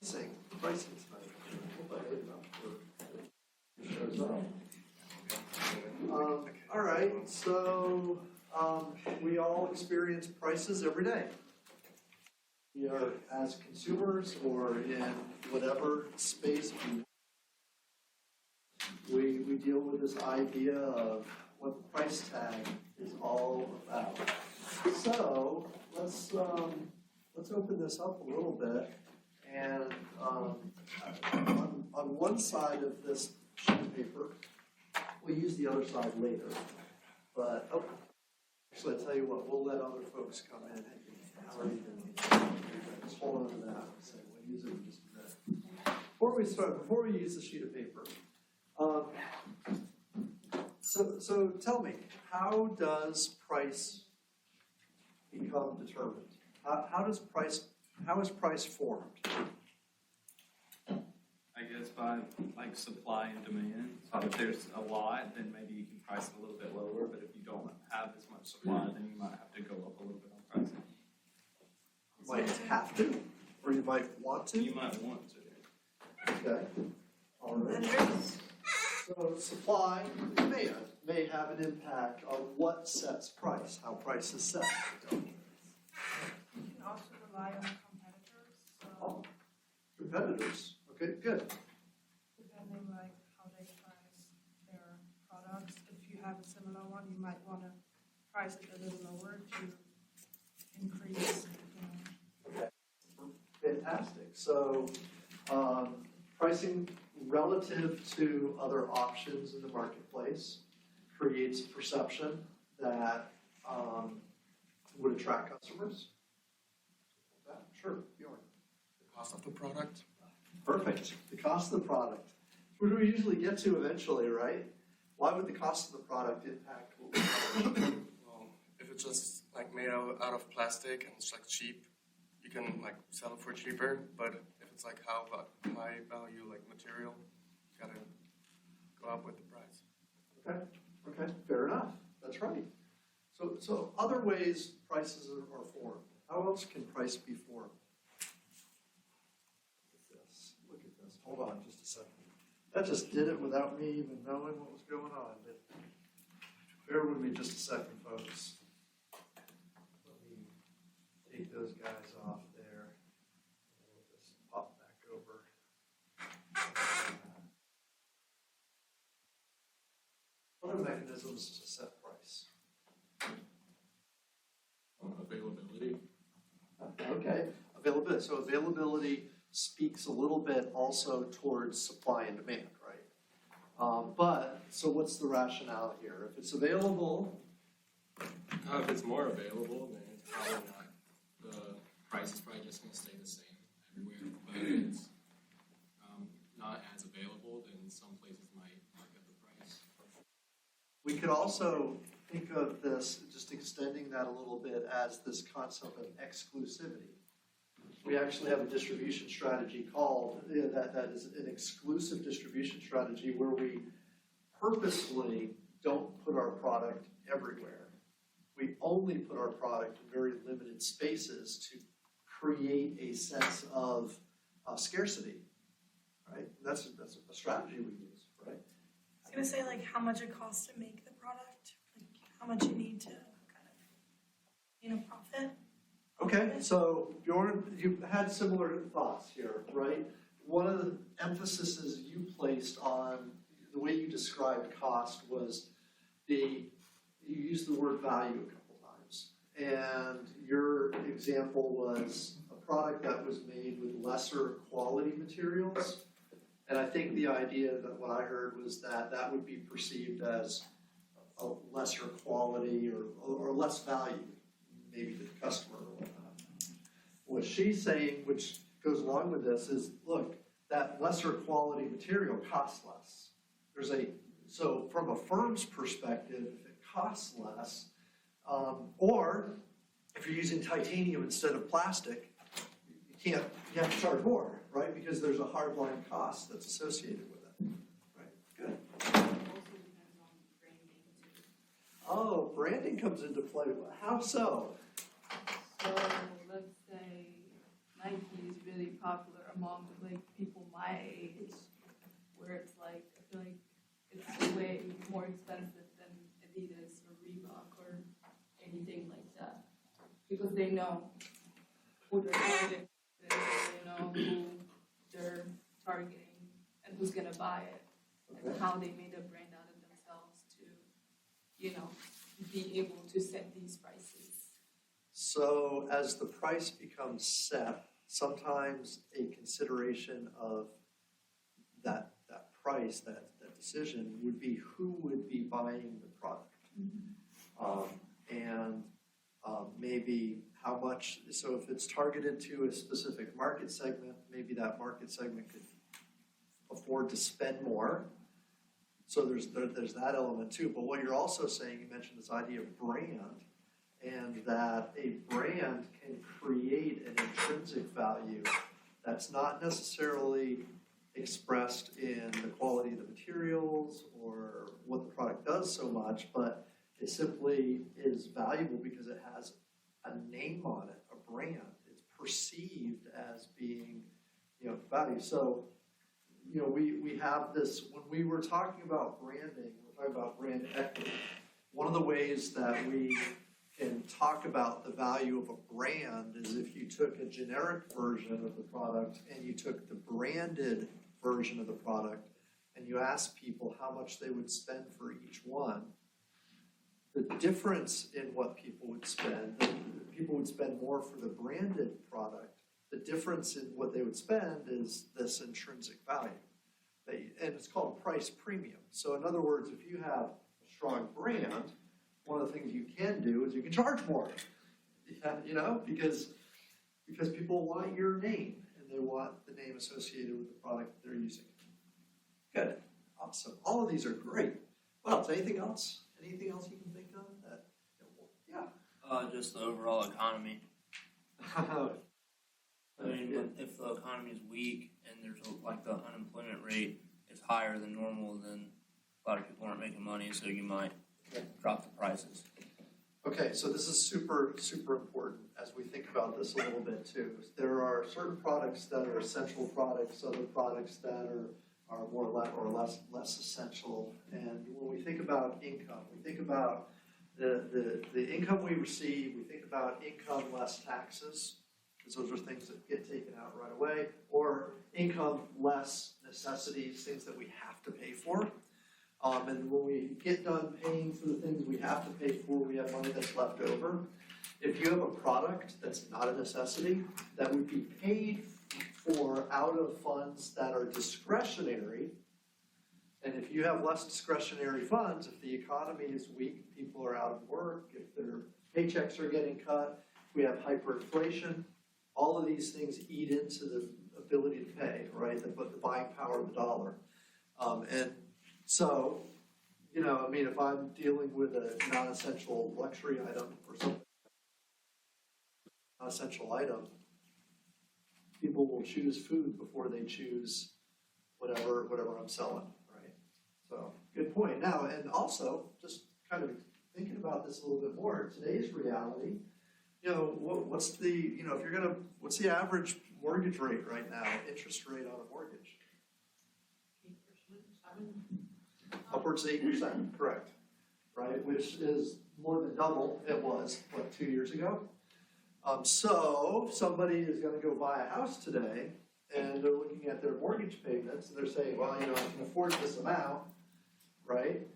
Pricing tonight. Hope I did enough for shows up. All right, so we all experience prices every day. We are, as consumers or in whatever space we deal with this idea of what the price tag is all about. So let's open this up a little bit. And on one side of this sheet of paper, we'll use the other side later. But actually, I'll tell you what, we'll let other folks come in. Just hold on to that. So we'll use it in just a minute. Before we use the sheet of paper, so tell me, how does price become determined? How is price formed? I guess by like supply and demand. So if there's a lot, then maybe you can price it a little bit lower. But if you don't have as much supply, then you might have to go up a little bit on pricing. You might have to, or you might want to. You might want to. Okay. All right. So supply and demand may have an impact on what sets price, how price is set. You can also rely on competitors. So Competitors. Okay, good. depending like how they price their products, if you have a similar one, you might want to price it a little lower to increase. Fantastic. So pricing relative to other options in the marketplace creates perception that would attract customers. Sure, Bjorn. The cost of the product. Perfect. The cost of the product. Which we usually get to eventually, right? Why would the cost of the product impact what we charge? Well, if it's just like made out of plastic and it's like cheap, you can like sell it for cheaper. But if it's like high value like material, you gotta go up with the price. Okay, fair enough. That's right. So other ways prices are formed. How else can price be formed? Look at this. Hold on just a second. That just did it without me even knowing what was going on. But bear with me just a second, folks. Let me take those guys off there. And we'll just pop back over. What are mechanisms to set price? Availability. Okay, availability. So availability speaks a little bit also towards supply and demand, right? But, so what's the rationale here? If it's available, If it's more available, then it's probably not, the price is probably just going to stay the same everywhere. But if it's not as available, then some places might mark up the price. we could also think of this, just extending that a little bit, as this concept of exclusivity. We actually have a distribution strategy called, that is an exclusive distribution strategy where we purposely don't put our product everywhere. We only put our product in very limited spaces to create a sense of scarcity, right? That's a strategy we use, right? I was going to say, like, how much it costs to make the product, like, how much you need to kind of, profit. Okay, so Bjorn, you had similar thoughts here, right? One of the emphases you placed on the way you described cost was you used the word value a couple times. And your example was a product that was made with lesser quality materials. And I think the idea that what I heard was that would be perceived as a lesser quality or less value, maybe to the customer or whatnot. What she's saying, which goes along with this, is look, that lesser quality material costs less. So from a firm's perspective, if it costs less, or if you're using titanium instead of plastic, you have to charge more, right? Because there's a hardline cost that's associated with it. Right, good. Also depends on branding too. Oh, branding comes into play. How so? So let's say Nike is really popular among like people my age, where it's like I feel like it's way more expensive than Adidas or Reebok or anything like that, because they know who their target is, they know who they're targeting and who's gonna buy it, and how they made a brand out of themselves to, you know, be able to set these prices. So as the price becomes set, sometimes a consideration of that price, that decision would be who would be buying the product. And maybe how much, so if it's targeted to a specific market segment, maybe that market segment could afford to spend more. So there's that element too. But what you're also saying, you mentioned this idea of brand, and that a brand can create an intrinsic value that's not necessarily expressed in the quality of the materials or what the product does so much, but it simply is valuable because it has a name on it, a brand. It's perceived as being, value. So, we have this, when we were talking about branding, we're talking about brand equity. One of the ways that we can talk about the value of a brand is if you took a generic version of the product and you took the branded version of the product and you asked people how much they would spend for each one, the difference in what people would spend more for the branded product. The difference in what they would spend is this intrinsic value. And it's called price premium. So in other words, if you have a strong brand, one of the things you can do is you can charge more. Because people want your name and they want the name associated with the product that they're using. Good. Awesome. All of these are great. What else? Anything else? Anything else you can think of? Just the overall economy. I mean, if the economy is weak and there's the unemployment rate is higher than normal, then a lot of people aren't making money, so you might drop the prices. Okay, so this is super, super important as we think about this a little bit too. There are certain products that are essential products, other products that are more less essential. And when we think about income, we think about the income we receive, we think about income less taxes, because those are things that get taken out right away, or income less necessities, things that we have to pay for. And when we get done paying for the things we have to pay for, we have money that's left over. If you have a product that's not a necessity, that would be paid for out of funds that are discretionary, and if you have less discretionary funds, if the economy is weak, people are out of work, if their paychecks are getting cut, we have hyperinflation, all of these things eat into the ability to pay, right? The buying power of the dollar. And so, if I'm dealing with a non-essential luxury item or something, non-essential item, people will choose food before they choose whatever I'm selling, right? So, good point. Now, and also, just kind of thinking about this a little bit more, today's reality, what's the average mortgage rate right now, interest rate on a mortgage? 8%, 7%. Upwards of 8%, correct, right? Which is more than double it was, 2 years ago? So somebody is going to go buy a house today, and they're looking at their mortgage payments, and they're saying, well, I can afford this amount, right?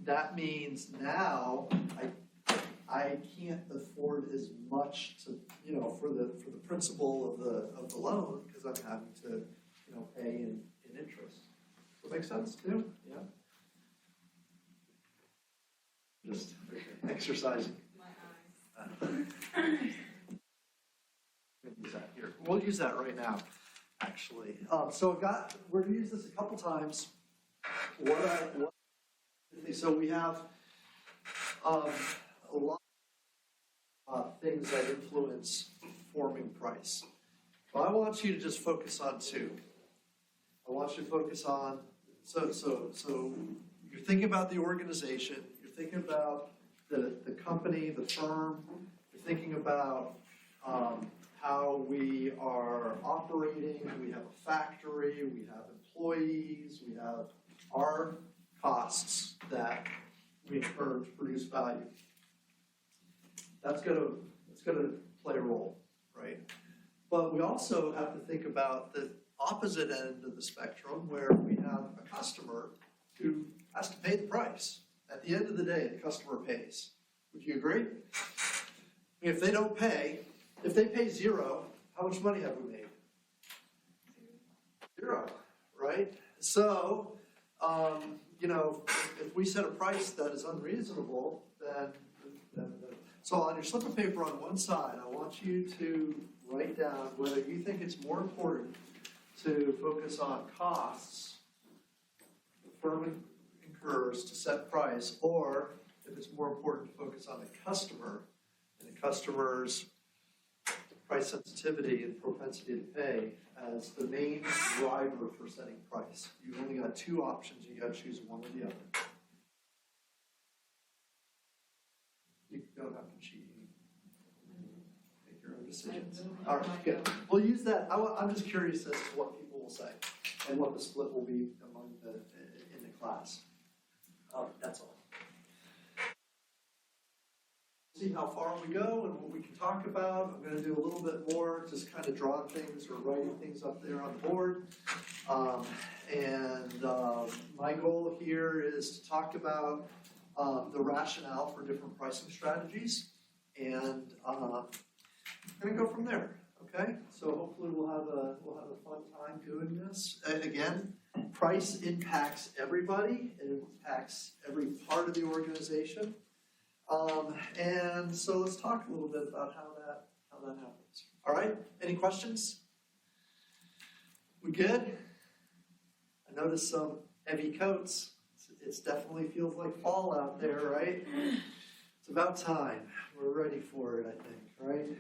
That means now I can't afford as much to, for the principal of the loan, because I'm having to, pay in interest. Does that make sense too? Yeah. Just exercising. My eyes. Use that here. We'll use that right now, actually. So we're going to use this a couple times. So we have a lot of things that influence forming price. But I want you to just focus on two. I want you to focus on, so you're thinking about the organization, you're thinking about the company, the firm, you're thinking about how we are operating, we have a factory, we have employees, we have our costs that we incur to produce value. That's gonna play a role, right? But we also have to think about the opposite end of the spectrum where we have a customer who has to pay the price. At the end of the day, the customer pays. Would you agree? If they don't pay, if they pay zero, how much money have we made? Zero, right? So, if we set a price that is unreasonable, then so on your slip of paper on one side, I want you to write down whether you think it's more important to focus on costs the firm incurs to set price, or if it's more important to focus on the customer and the customer's price sensitivity and propensity to pay as the main driver for setting price. You've only got two options, you gotta choose one or the other. You don't have to cheat. Make your own decisions. All right, good. We'll use that. I'm just curious as to what people will say and what the split will be among in the class. That's all. See how far we go and what we can talk about. I'm going to do a little bit more, just kind of drawing things or writing things up there on the board. My goal here is to talk about the rationale for different pricing strategies, and I'm going to go from there. Okay, so hopefully we'll have a fun time doing this. And again, price impacts everybody. It impacts every part of the organization. And so let's talk a little bit about how that happens. All right, any questions? We good? I noticed some heavy coats. It definitely feels like fall out there, right? It's about time. We're ready for it, I think, right?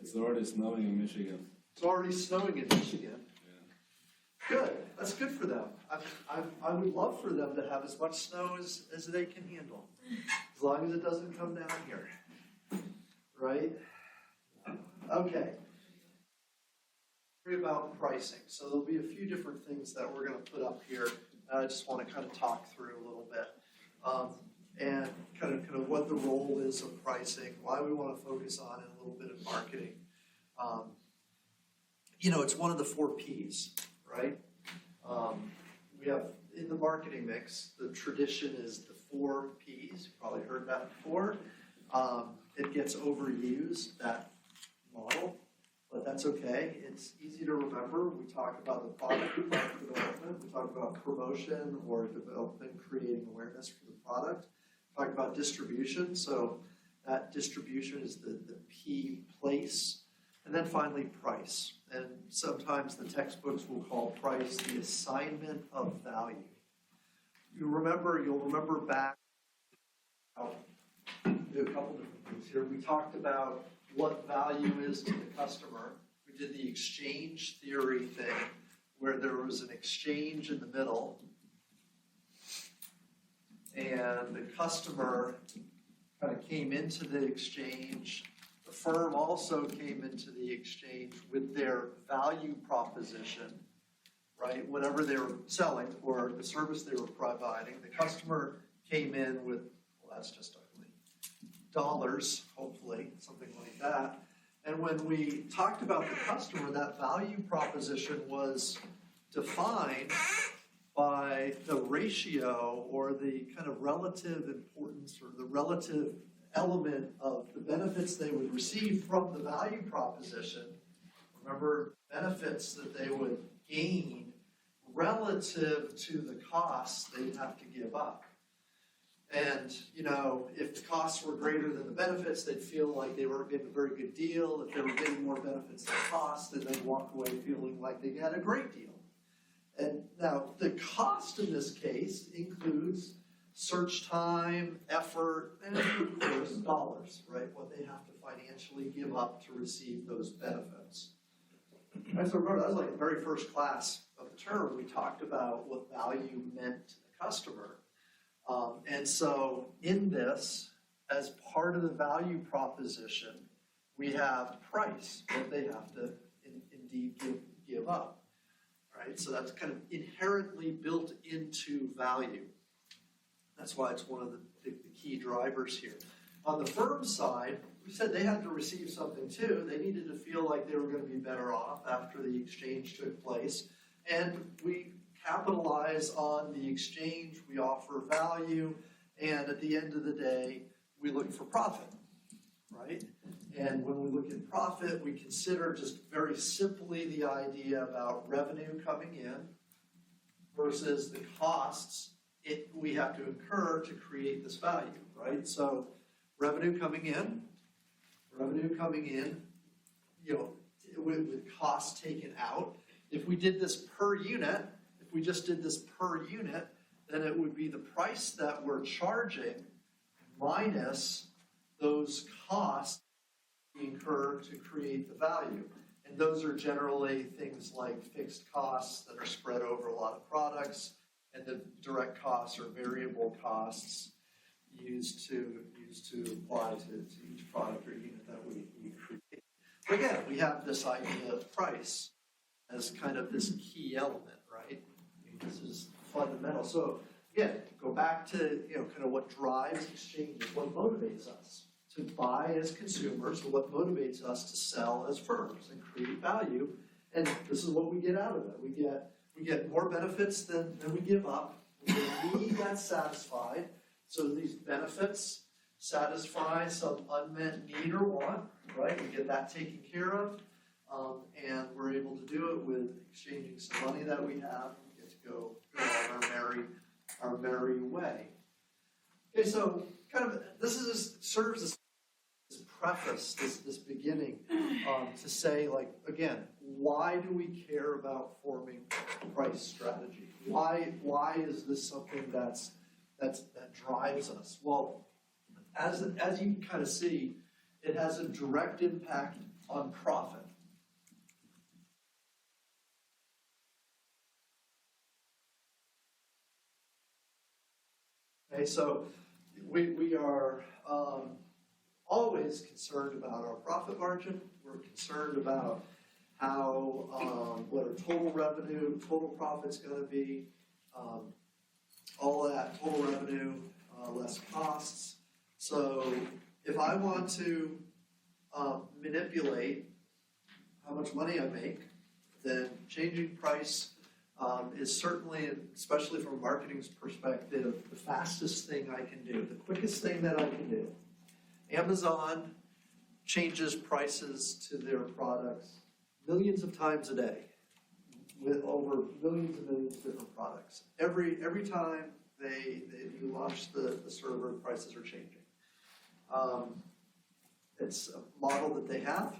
It's already snowing in Michigan. It's already snowing in Michigan. Yeah. Good. That's good for them. I would love for them to have as much snow as they can handle, as long as it doesn't come down here. Right? Okay. About pricing. So there'll be a few different things that we're going to put up here. I just want to kind of talk through a little bit, and kind of what the role is of pricing, why we want to focus on it, a little bit of marketing. It's one of the 4 Ps, right? We have in the marketing mix, the tradition is the 4 Ps. You've probably heard that before. It gets overused, that model, but that's okay. It's easy to remember. We talk about the product development. We talk about promotion or development, creating awareness for the product. We talk about distribution. So that distribution is the P, place. And then finally, price. And sometimes the textbooks will call price the assignment of value. You'll remember back, I'll do a couple different things here. We talked about what value is to the customer. We did the exchange theory thing, where there was an exchange in the middle, and the customer kind of came into the exchange. The firm also came into the exchange with their value proposition, right? Whatever they were selling or the service they were providing. The customer came in with, well, that's just ugly, dollars, hopefully, something like that. And when we talked about the customer, that value proposition was defined by the ratio or the kind of relative importance or the relative element of the benefits they would receive from the value proposition. Remember, benefits that they would gain relative to the costs they'd have to give up. And, if the costs were greater than the benefits, they'd feel like they were getting a very good deal. If they were getting more benefits than costs, then they'd walk away feeling like they had a great deal. And now, the cost in this case includes search time, effort, and of course, dollars, right? What they have to financially give up to receive those benefits. Right, so remember, that was like the very first class of the term. We talked about what value meant to the customer. And so in this, as part of the value proposition, we have price, what they have to indeed give up, right? So that's kind of inherently built into value. That's why it's one of the key drivers here. On the firm side, we said they had to receive something too. They needed to feel like they were going to be better off after the exchange took place. And we capitalize on the exchange, we offer value, and at the end of the day, we look for profit, right? And when we look at profit, we consider just very simply the idea about revenue coming in versus the costs we have to incur to create this value, right? So revenue coming in, with costs taken out. If we did this per unit, if we just did this per unit, then it would be the price that we're charging minus those costs we incur to create the value. And those are generally things like fixed costs that are spread over a lot of products, and the direct costs or variable costs used to apply to each product or unit that we create. But again, we have this idea of price as kind of this key element, right? I mean, this is fundamental. So again, go back to kind of what drives exchanges, what motivates us to buy as consumers, or what motivates us to sell as firms and create value. And this is what we get out of it. We get more benefits than we give up. We get a need that's satisfied. So these benefits satisfy some unmet need or want, right? We get that taken care of, and we're able to do it with exchanging some money that we have. We get to go on our merry way. Okay, so kind of serves as this preface, this beginning, to say, like, again, why do we care about forming price strategy? Why is this something that drives us? Well, as you kind of see, it has a direct impact on profit. Okay, so we are always concerned about our profit margin. We're concerned about how what our total revenue, total profit's going to be, all that total revenue less costs. So if I want to manipulate how much money I make, then changing price is certainly, especially from a marketing's perspective, the fastest thing I can do, the quickest thing that I can do. Amazon changes prices to their products millions of times a day with over millions and millions of different products. Every time you launch the server, prices are changing. It's a model that they have.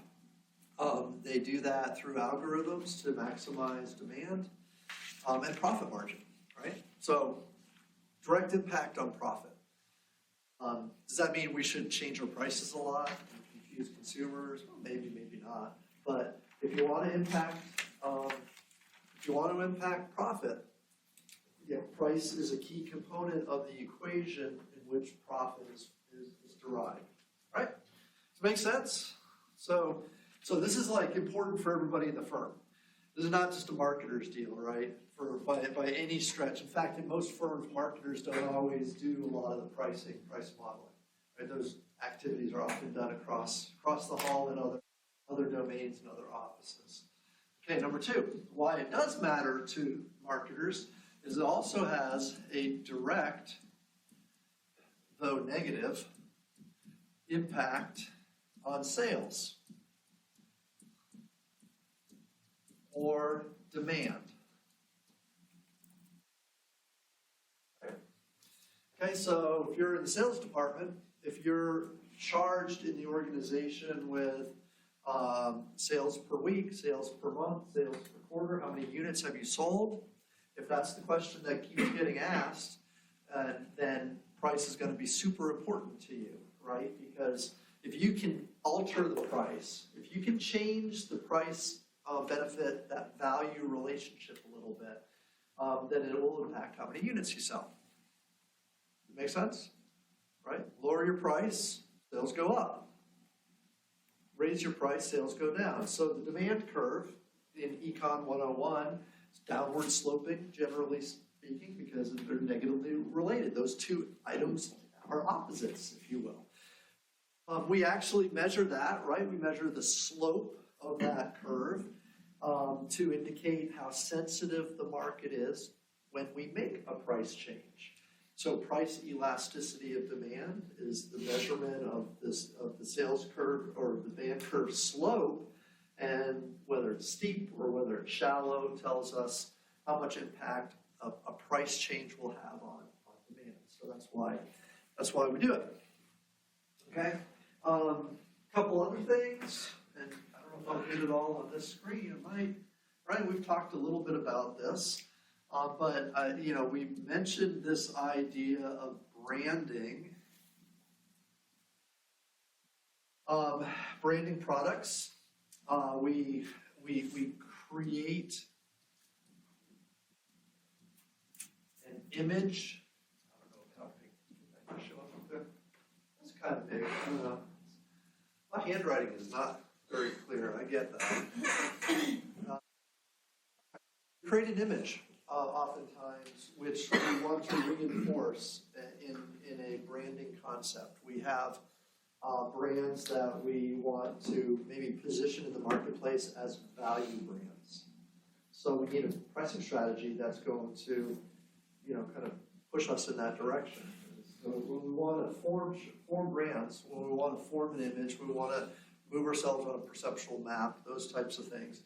They do that through algorithms to maximize demand and profit margin, right? So direct impact on profit. Does that mean we should change our prices a lot and confuse consumers? Well, maybe not. But if you want to impact, profit, price is a key component of the equation in which profit is derived, right? Does it make sense? So this is like important for everybody in the firm. This is not just a marketer's deal, right? By any stretch. In fact, in most firms, marketers don't always do a lot of the price modeling. Right? Those activities are often done across the hall in other domains and other offices. Okay, number two, why it does matter to marketers is it also has a direct, though negative, impact on sales or demand. Okay, so if you're in the sales department, if you're charged in the organization with sales per week, sales per month, sales per quarter, how many units have you sold? If that's the question that keeps getting asked, then price is going to be super important to you, right? Because if you can alter the price, if you can change the price benefit, that value relationship a little bit, then it will impact how many units you sell. Make sense? Right? Lower your price, sales go up. raise your price, sales go down. So the demand curve in Econ 101 is downward sloping, generally speaking, because they're negatively related. Those two items are opposites, if you will. We actually measure that, right? We measure the slope of that curve to indicate how sensitive the market is when we make a price change. So price elasticity of demand is the measurement of the sales curve or the demand curve slope, and whether it's steep or whether it's shallow tells us how much impact a price change will have on demand. So that's why we do it. Okay. Couple other things, and I don't know if I'll get it all on this screen. Right? We've talked a little bit about this. But we mentioned this idea of branding. Branding products. We create an image. I don't know how big that can show up there. That's kind of big. I don't know. My handwriting is not very clear. I get that. Create an image. Oftentimes, which we want to reinforce in a branding concept. We have brands that we want to maybe position in the marketplace as value brands. So we need a pricing strategy that's going to, kind of push us in that direction. So when we want to form brands, when we want to form an image, we want to move ourselves on a perceptual map, those types of things.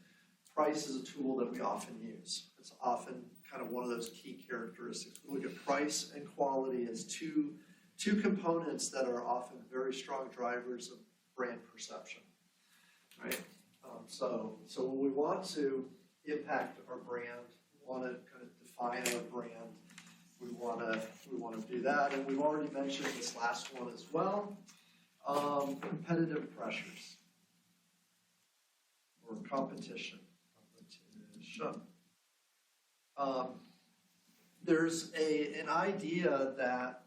Price is a tool that we often use. It's often kind of one of those key characteristics. We look at price and quality as two components that are often very strong drivers of brand perception, right? So when we want to impact our brand, we want to kind of define our brand, we want to do that, and we've already mentioned this last one as well. Competitive pressures or competition. There's an idea that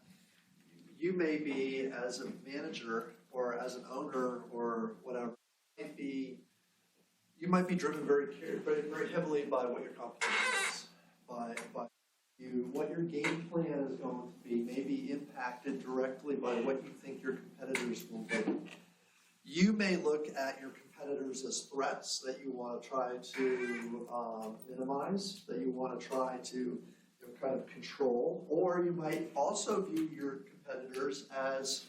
you may be, as a manager or as an owner or whatever, you might be driven very heavily by what your competition is, by what your game plan is going to be, may be impacted directly by what you think your competitors will do. You may look at your competitors as threats that you want to try to minimize, that you want to try to kind of control, or you might also view your competitors as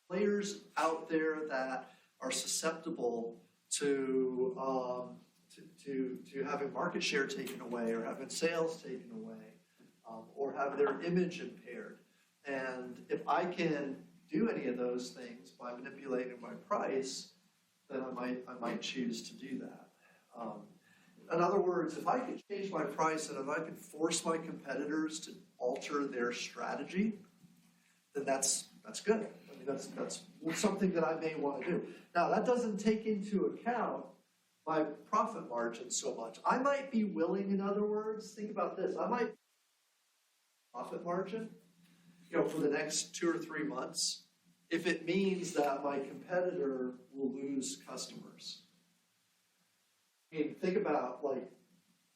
players out there that are susceptible to having market share taken away, or having sales taken away, or have their image impaired. And if I can do any of those things by manipulating my price, then I might choose to do that. In other words, if I could change my price and if I could force my competitors to alter their strategy, then that's good. I mean, that's something that I may want to do. Now, that doesn't take into account my profit margin so much. I might be willing, in other words, think about this, I might profit margin, for the next 2 or 3 months, if it means that my competitor will lose customers. I mean, think about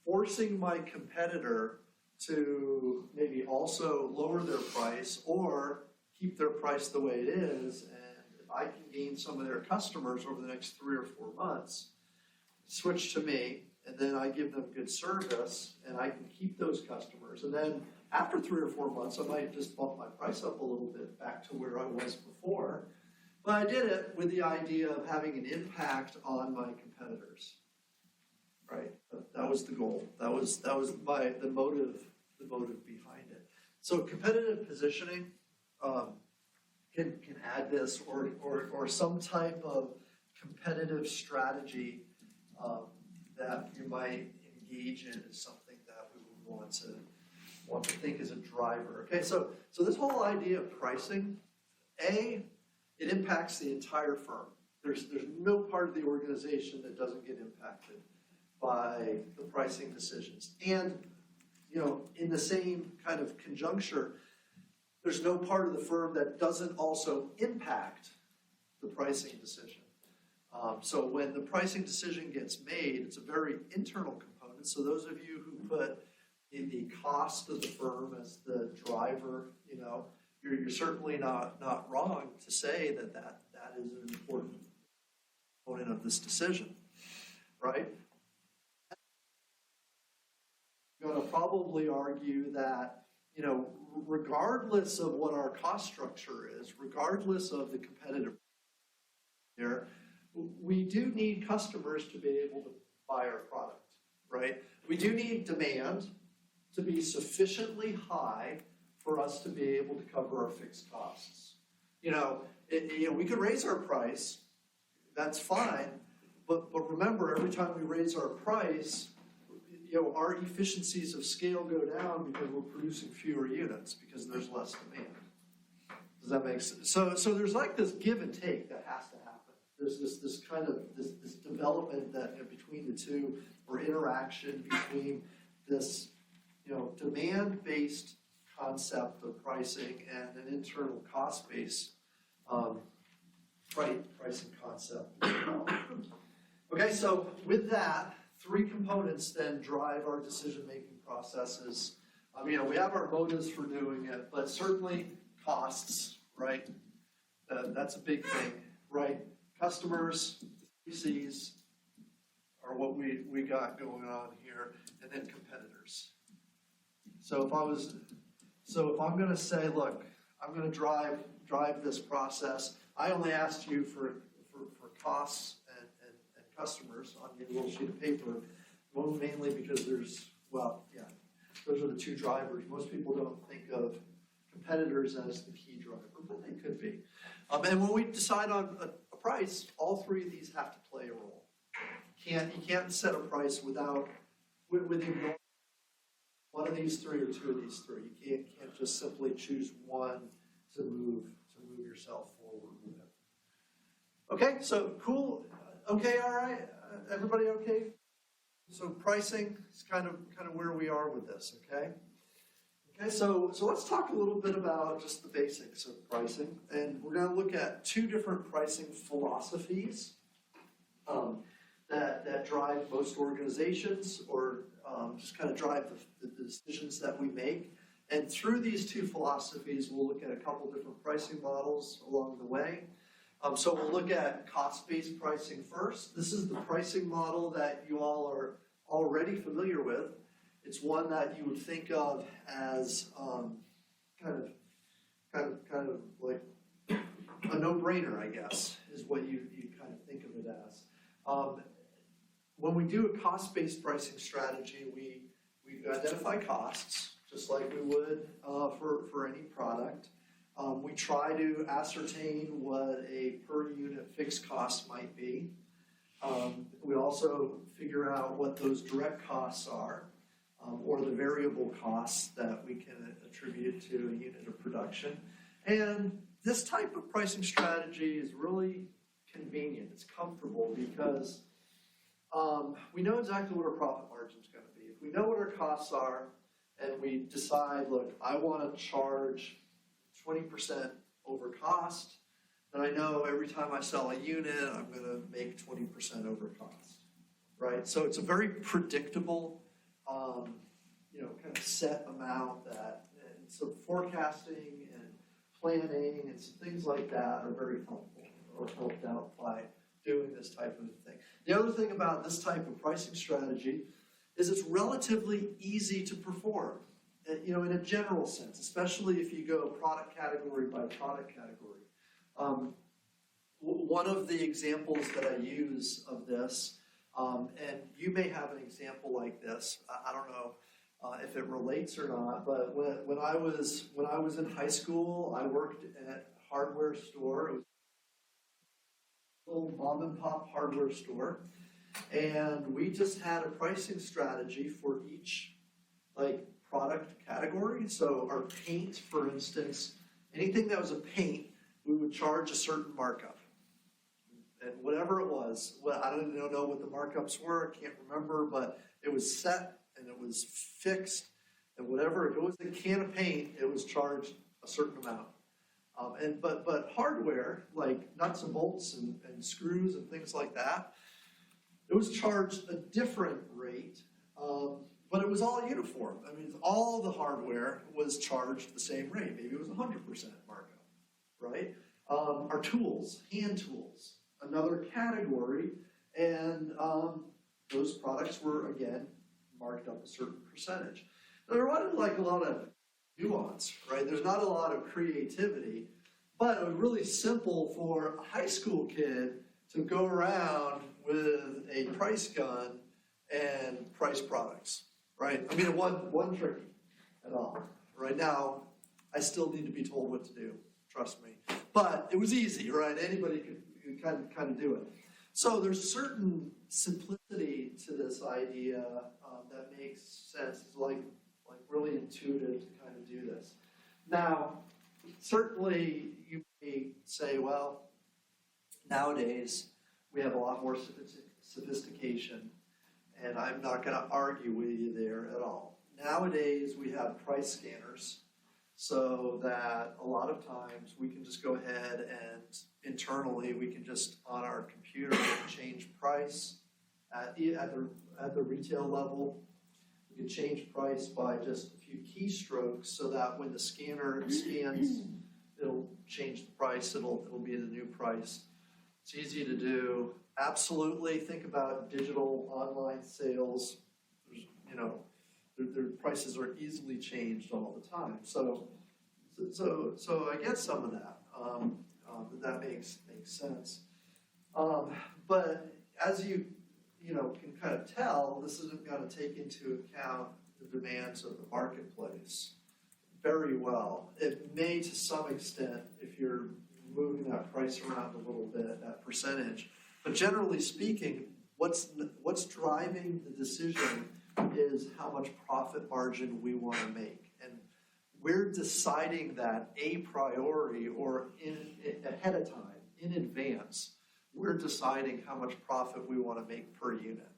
forcing my competitor to maybe also lower their price or keep their price the way it is, and if I can gain some of their customers over the next 3 or 4 months, switch to me, and then I give them good service, and I can keep those customers, and then after 3 or 4 months, I might just bump my price up a little bit back to where I was before. But I did it with the idea of having an impact on my competitors. Right? That was the goal. That was the motive behind it. So competitive positioning can add this, or some type of competitive strategy that you might engage in is something that we would want to think is a driver. Okay, so this whole idea of pricing, it impacts the entire firm. There's no part of the organization that doesn't get impacted by the pricing decisions. And, in the same kind of conjuncture, there's no part of the firm that doesn't also impact the pricing decision. So when the pricing decision gets made, it's a very internal component. So those of you who put in the cost of the firm as the driver, you're certainly not wrong to say that is an important component of this decision, right? I'm going to probably argue that, regardless of what our cost structure is, regardless of the competitive there, we do need customers to be able to buy our product, right? We do need demand to be sufficiently high for us to be able to cover our fixed costs. We could raise our price, that's fine, but remember, every time we raise our price, our efficiencies of scale go down because we're producing fewer units because there's less demand. Does that make sense? So there's like this give and take that has to happen. There's this kind of this development that between the two, or interaction between this demand-based concept of pricing and an internal cost-based pricing concept. Okay, so with that, 3 components then drive our decision-making processes. We have our motives for doing it, but certainly costs, right? That's a big thing, right? Customers, PCs are what we got going on here, and then competitors. So if I'm going to say, look, I'm going to drive this process. I only asked you for costs and customers on your little sheet of paper, mainly because those are the 2 drivers. Most people don't think of competitors as the key driver, but they could be. And when we decide on a price, all 3 of these have to play a role. You can't set a price with ignoring one of these 3 or 2 of these 3. You can't just simply choose one to move yourself forward with it. Okay, so cool. Okay, all right. Everybody okay? So pricing is kind of where we are with this. Okay. Okay, so let's talk a little bit about just the basics of pricing, and we're going to look at 2 different pricing philosophies that drive most organizations, or just kind of drive the decisions that we make. And through these 2 philosophies, we'll look at a couple different pricing models along the way. So we'll look at cost-based pricing first. This is the pricing model that you all are already familiar with. It's one that you would think of as kind of like a no-brainer, I guess, is what you kind of think of it as. When we do a cost-based pricing strategy, we identify costs, just like we would for any product. We try to ascertain what a per unit fixed cost might be. We also figure out what those direct costs are, or the variable costs that we can attribute to a unit of production. And this type of pricing strategy is really convenient. It's comfortable because we know exactly what our profit margin is going to be. If we know what our costs are and we decide, look, I want to charge 20% over cost, then I know every time I sell a unit, I'm going to make 20% over cost, right? So it's a very predictable, kind of set amount and so forecasting and planning and some things like that are very helpful, or helped out by doing this type of thing. The other thing about this type of pricing strategy is it's relatively easy to perform, in a general sense, especially if you go product category by product category. One of the examples that I use of this, and you may have an example like this, I don't know if it relates or not, but when I was in high school, I worked at a hardware store. It was a little mom and pop hardware store, and we just had a pricing strategy for each product category. So our paint, for instance, anything that was a paint, we would charge a certain markup. And whatever it was, I don't even know what the markups were, I can't remember, but it was set and it was fixed. And whatever, if it was a can of paint, it was charged a a certain amount. But hardware, like nuts and bolts and screws and things like that, it was charged a different rate, but it was all uniform. I mean, all the hardware was charged the same rate. Maybe it was 100% markup, right? Our tools, hand tools, another category, and those products were, again, marked up a certain percentage. Now, there wasn't like a lot of nuance, right? There's not a lot of creativity, but it was really simple for a high school kid to go around with a price gun and price products, right? I mean, it wasn't tricky at all. Right now, I still need to be told what to do, trust me. But it was easy, right? Anybody could kind of do it. So there's certain simplicity to this idea that makes sense. It's like really intuitive to kind of do this. Now, certainly you may say, well, nowadays we have a lot more sophistication, and I'm not going to argue with you there at all. Nowadays we have price scanners, so that a lot of times we can just go ahead and internally we can just on our computer change price at the retail level. We can change price by just a few keystrokes so that when the scanner scans, it'll change the price, it'll be the new price. It's easy to do. Absolutely, think about digital online sales. Their prices are easily changed all the time. So I get some of that. That makes sense. But as you can kind of tell, this isn't going to take into account the demands of the marketplace very well. It may, to some extent, if you're moving that price around a little bit, that percentage. But generally speaking, what's driving the decision is how much profit margin we want to make. And we're deciding that a priori or ahead of time, in advance. We're deciding how much profit we want to make per unit,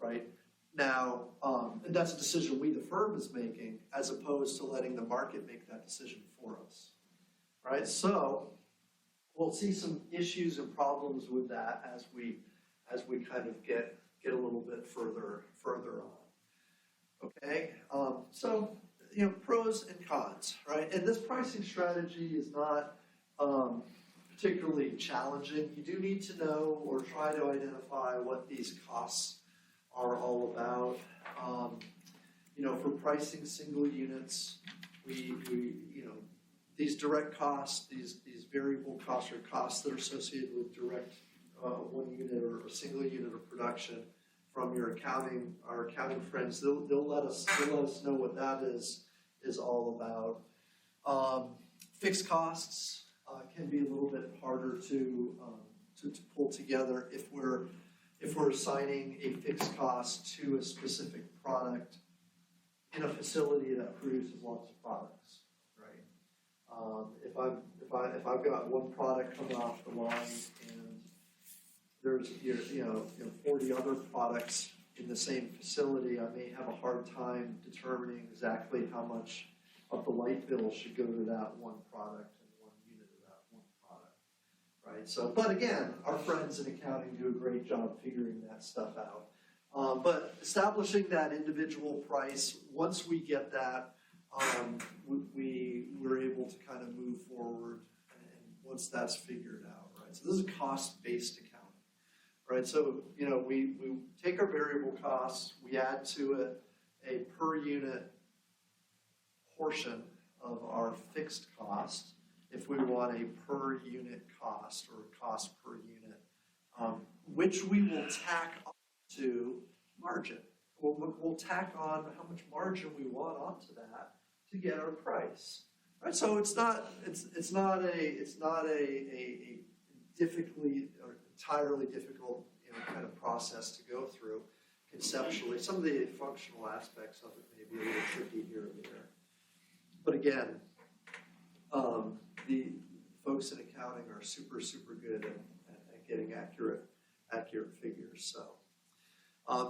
right? Now, and that's a decision we, the firm, is making, as opposed to letting the market make that decision for us, right? So we'll see some issues and problems with that as we kind of get a little bit further on. Okay, so pros and cons, right? And this pricing strategy is not particularly challenging. You do need to know or try to identify what these costs are all about. For pricing single units, we these direct costs, these variable costs or costs that are associated with direct one unit or a single unit of production from our accounting friends, they'll let us know what that is all about. Fixed costs can be a little bit harder to pull together if we're assigning a fixed cost to a specific product in a facility that produces lots of products, right? If I've got one product coming off the line and there's 40 other products in the same facility, I may have a hard time determining exactly how much of the light bill should go to that one product and one unit of that one product, right? So, but again, our friends in accounting do a great job figuring that stuff out. But establishing that individual price, once we get that, we're able to kind of move forward, and once that's figured out, right? So this is cost-based accounting, right? So, we take our variable costs, we add to it a per unit portion of our fixed cost if we want a per unit cost or cost per unit, which we will tack on to margin. We'll tack on how much margin we want onto that to get our price, right? So it's not a difficultly or entirely difficult kind of process to go through conceptually. Some of the functional aspects of it may be a little tricky here and there. But again, the folks in accounting are super good at getting accurate figures.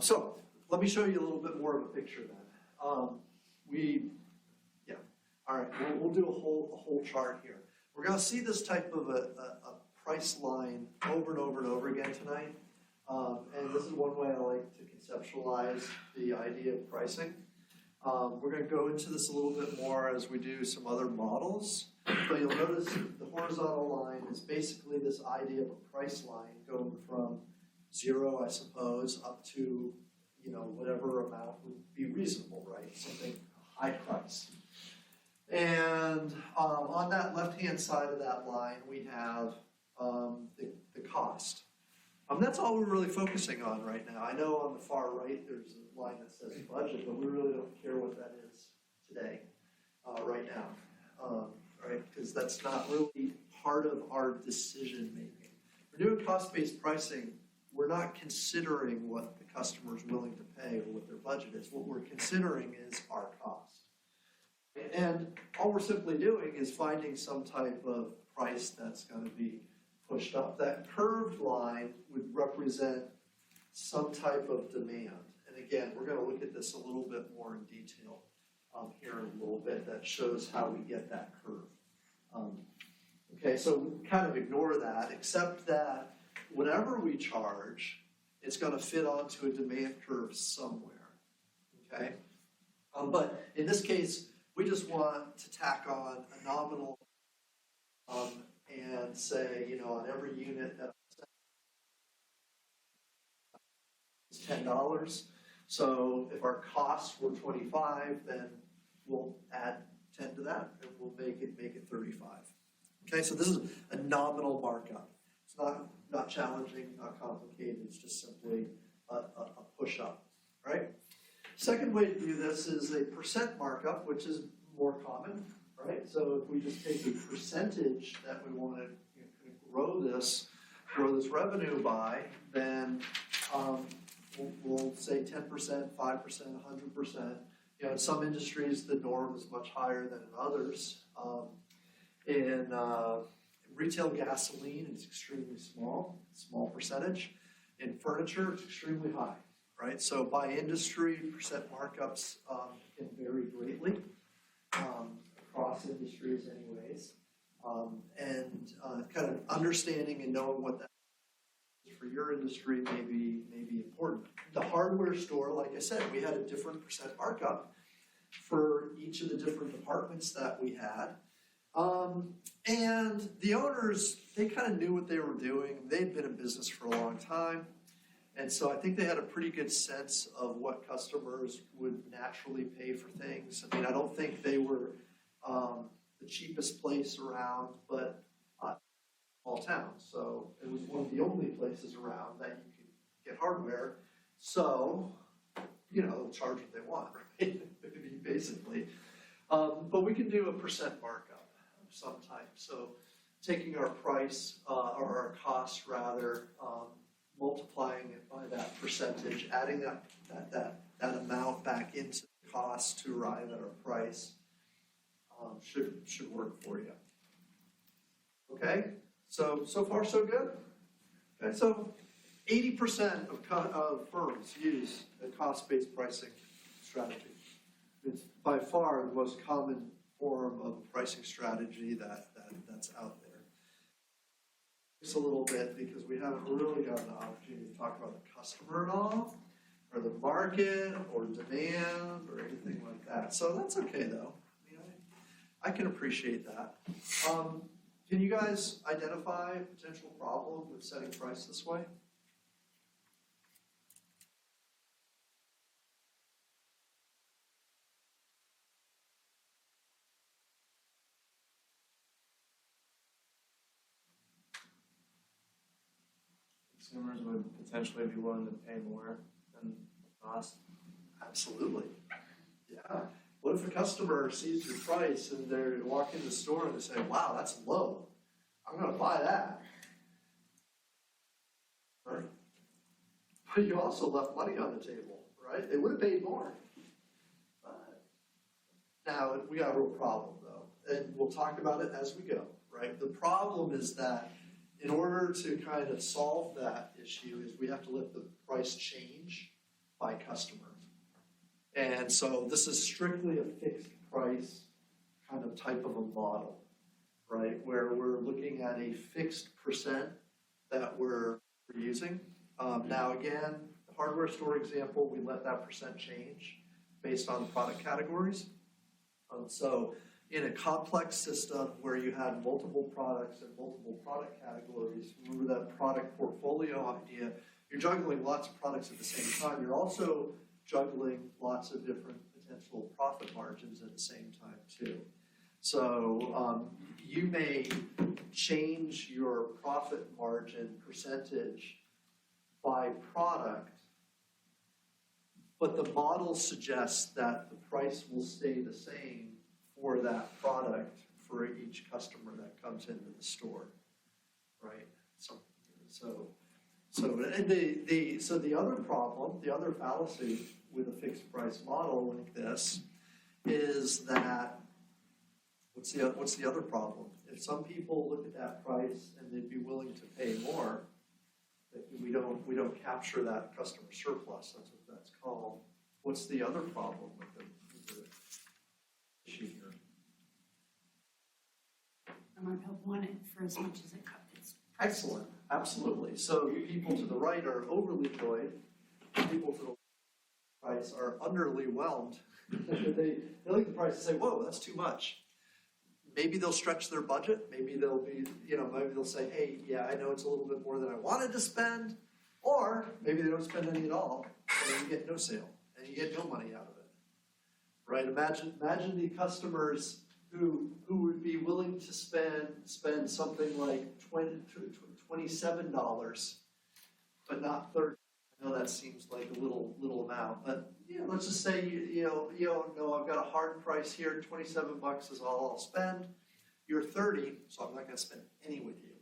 So let me show you a little bit more of a picture then. All right, we'll do a whole chart here. We're gonna see this type of a price line over and over and over again tonight. And this is one way I like to conceptualize the idea of pricing. We're gonna go into this a little bit more as we do some other models. But you'll notice the horizontal line is basically this idea of a price line going from 0, I suppose, up to, whatever amount would be reasonable, right? Something high price. And on that left-hand side of that line, we have the cost. That's all we're really focusing on right now. I know on the far right, there's a line that says budget, but we really don't care what that is today, right now, right? Because that's not really part of our decision making. We're doing cost-based pricing. We're not considering what the customer is willing to pay or what their budget is. What we're considering is our cost. And all we're simply doing is finding some type of price that's going to be pushed up. That curved line would represent some type of demand. And again, we're going to look at this a little bit more in detail here in a little bit. That shows how we get that curve. Okay, so we kind of ignore that, except that whatever we charge, it's going to fit onto a demand curve somewhere. Okay, but in this case, we just want to tack on a nominal and say, on every unit that is $10. So if our costs were 25, then we'll add 10 to that, and we'll make it 35. Okay, so this is a nominal markup. It's not challenging, not complicated. It's just simply a push up, right? Second way to do this is a percent markup, which is more common, right? So if we just take a percentage that we want to grow this revenue by, then we'll say 10%, 5%, 100%. In some industries, the norm is much higher than in others. In retail gasoline, it's extremely small percentage. In furniture, it's extremely high, right? So by industry, percent markups can vary greatly across industries anyways. And kind of understanding and knowing what that is for your industry may be important. The hardware store, like I said, we had a different percent markup for each of the different departments that we had. And the owners, they kind of knew what they were doing. They'd been in business for a long time. And so I think they had a pretty good sense of what customers would naturally pay for things. I mean, I don't think they were the cheapest place around, but small town. So it was one of the only places around that you could get hardware. So, they'll charge what they want, right? Basically. But we can do a percent markup of some type. So taking our price, or our cost rather, multiplying it by that percentage, adding that amount back into the cost to arrive at our price, should work for you. Okay, so far so good. Okay, so 80% of firms use a cost-based pricing strategy. It's by far the most common form of pricing strategy that's out there. Just a little bit because we haven't really gotten the opportunity to talk about the customer at all, or the market, or demand, or anything like that. So that's okay though. I can appreciate that. Can you guys identify a potential problem with setting price this way? Consumers would potentially be willing to pay more than the cost. Absolutely. Yeah. What if a customer sees your price and they walk in the store and they say, wow, that's low. I'm going to buy that. Right? But you also left money on the table, right? They would have paid more. But now, we got a real problem, though. And we'll talk about it as we go, right? The problem is that in order to kind of solve that issue is we have to let the price change by customer. And so this is strictly a fixed price kind of type of a model, right? Where we're looking at a fixed percent that we're using. Now again, the hardware store example, we let that percent change based on product categories. So in a complex system where you had multiple products and multiple product categories, remember that product portfolio idea, you're juggling lots of products at the same time. You're also juggling lots of different potential profit margins at the same time too. So you may change your profit margin percentage by product, but the model suggests that the price will stay the same for that product for each customer that comes into the store, right? So the other problem, the other fallacy with a fixed price model like this is that what's the other problem? If some people look at that price and they'd be willing to pay more, we don't capture that customer surplus. That's what that's called. What's the other problem with the issue here? The markup want it for as much as it costs. Excellent, absolutely. So people to the right are overly joyed. People to the price are underly whelmed. They look at the price and say, "Whoa, that's too much." Maybe they'll stretch their budget. Maybe they'll be, maybe they'll say, "Hey, yeah, I know it's a little bit more than I wanted to spend," or maybe they don't spend any at all, and you get no sale, and you get no money out of it. Right? Imagine the customers who would be willing to spend something like $27, but not $30. I know that seems like a little amount, but let's just say I've got a hard price here. $27 is all I'll spend. You're 30, so I'm not going to spend any with you.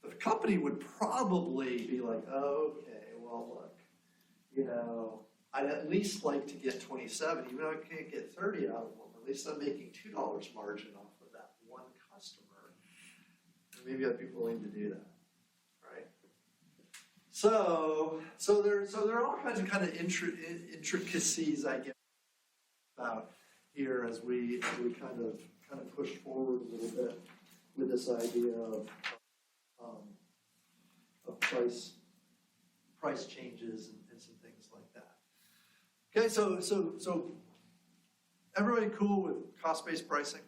The company would probably be like, okay, well look, I'd at least like to get 27, even though I can't get 30 out of them. At least I'm making $2 margin off of that one customer. And maybe I'd be willing to do that, right? So there are all kinds of kind of intricacies I get about here as we kind of push forward a little bit with this idea of price changes and some things like that. Okay, so everybody cool with cost-based pricing?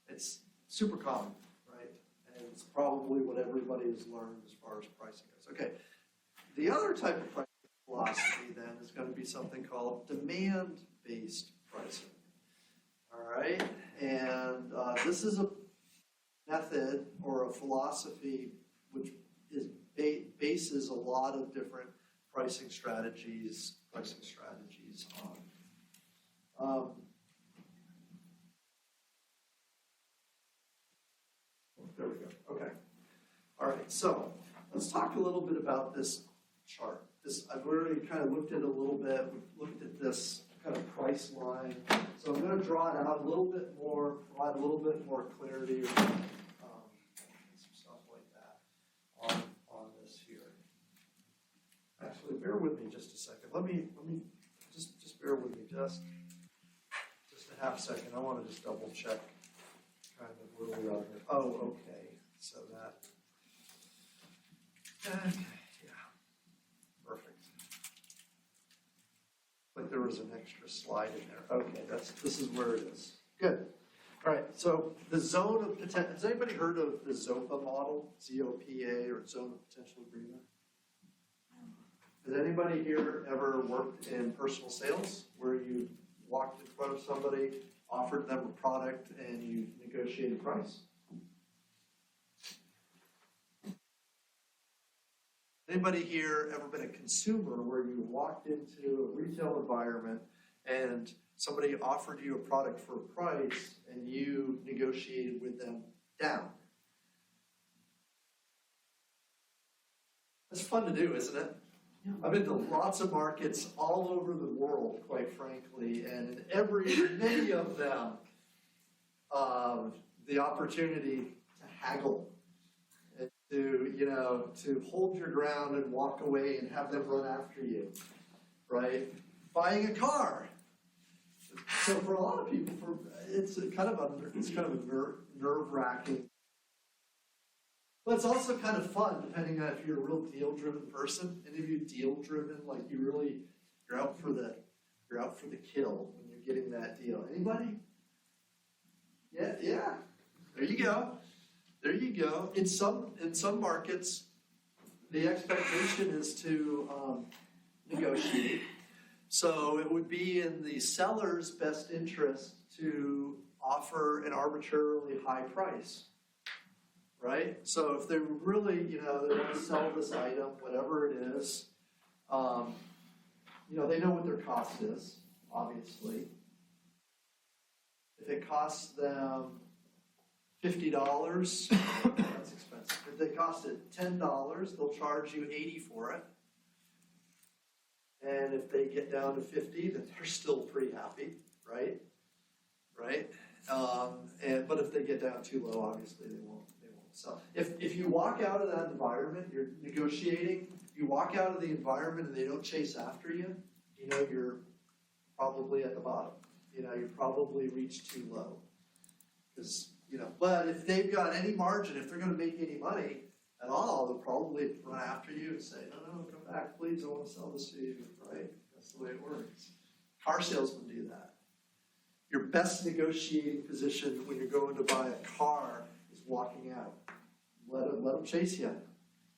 It's super common, right? And it's probably what everybody has learned as far as pricing goes. Okay, the other type of pricing philosophy then is going to be something called demand-based pricing. All right, and this is a method or a philosophy which bases a lot of different pricing strategies on. There we go. Okay. All right. So let's talk a little bit about this chart. I've already kind of looked at it a little bit. We've looked at this kind of price line. So I'm going to draw it out a little bit more, provide a little bit more clarity, some stuff like that on this here. Actually, bear with me just a second. Let me just bear with me just a half second. I want to just double check kind of where we are here. Oh, okay. So that. Okay. Yeah. Perfect. Like there was an extra slide in there. Okay, this is where it is. Good. All right. So the zone of potential. Has anybody heard of the ZOPA model? ZOPA or zone of potential agreement? Has anybody here ever worked in personal sales where you walked in front of somebody, offered them a product, and you negotiated price? Anybody here ever been a consumer where you walked into a retail environment and somebody offered you a product for a price and you negotiated with them down? That's fun to do, isn't it? I've been to lots of markets all over the world, quite frankly, and in many of them, the opportunity to haggle, and to hold your ground and walk away and have them run after you, right? Buying a car, So for a lot of people, it's kind of a nerve-wracking. But it's also kind of fun, depending on if you're a real deal-driven person. Any of you deal-driven, like you're out for the kill when you're getting that deal. Anybody? Yeah. There you go. In some markets, the expectation is to negotiate. So it would be in the seller's best interest to offer an arbitrarily high price, right? So if they really, they want to sell this item, whatever it is, they know what their cost is, obviously. If it costs them $50, that's expensive. If they cost it $10, they'll charge you $80 for it. And if they get down to $50, then they're still pretty happy, right? But if they get down too low, obviously they won't sell. If you walk out of that environment, you're negotiating, you walk out of the environment and they don't chase after you, you're probably at the bottom. You probably reached too low. But if they've got any margin, if they're going to make any money at all, they'll probably run after you and say, no, come back, please, I want to sell this to you, right? That's the way it works. Car salesmen do that. Your best negotiating position when you're going to buy a car is walking out. Let them chase you.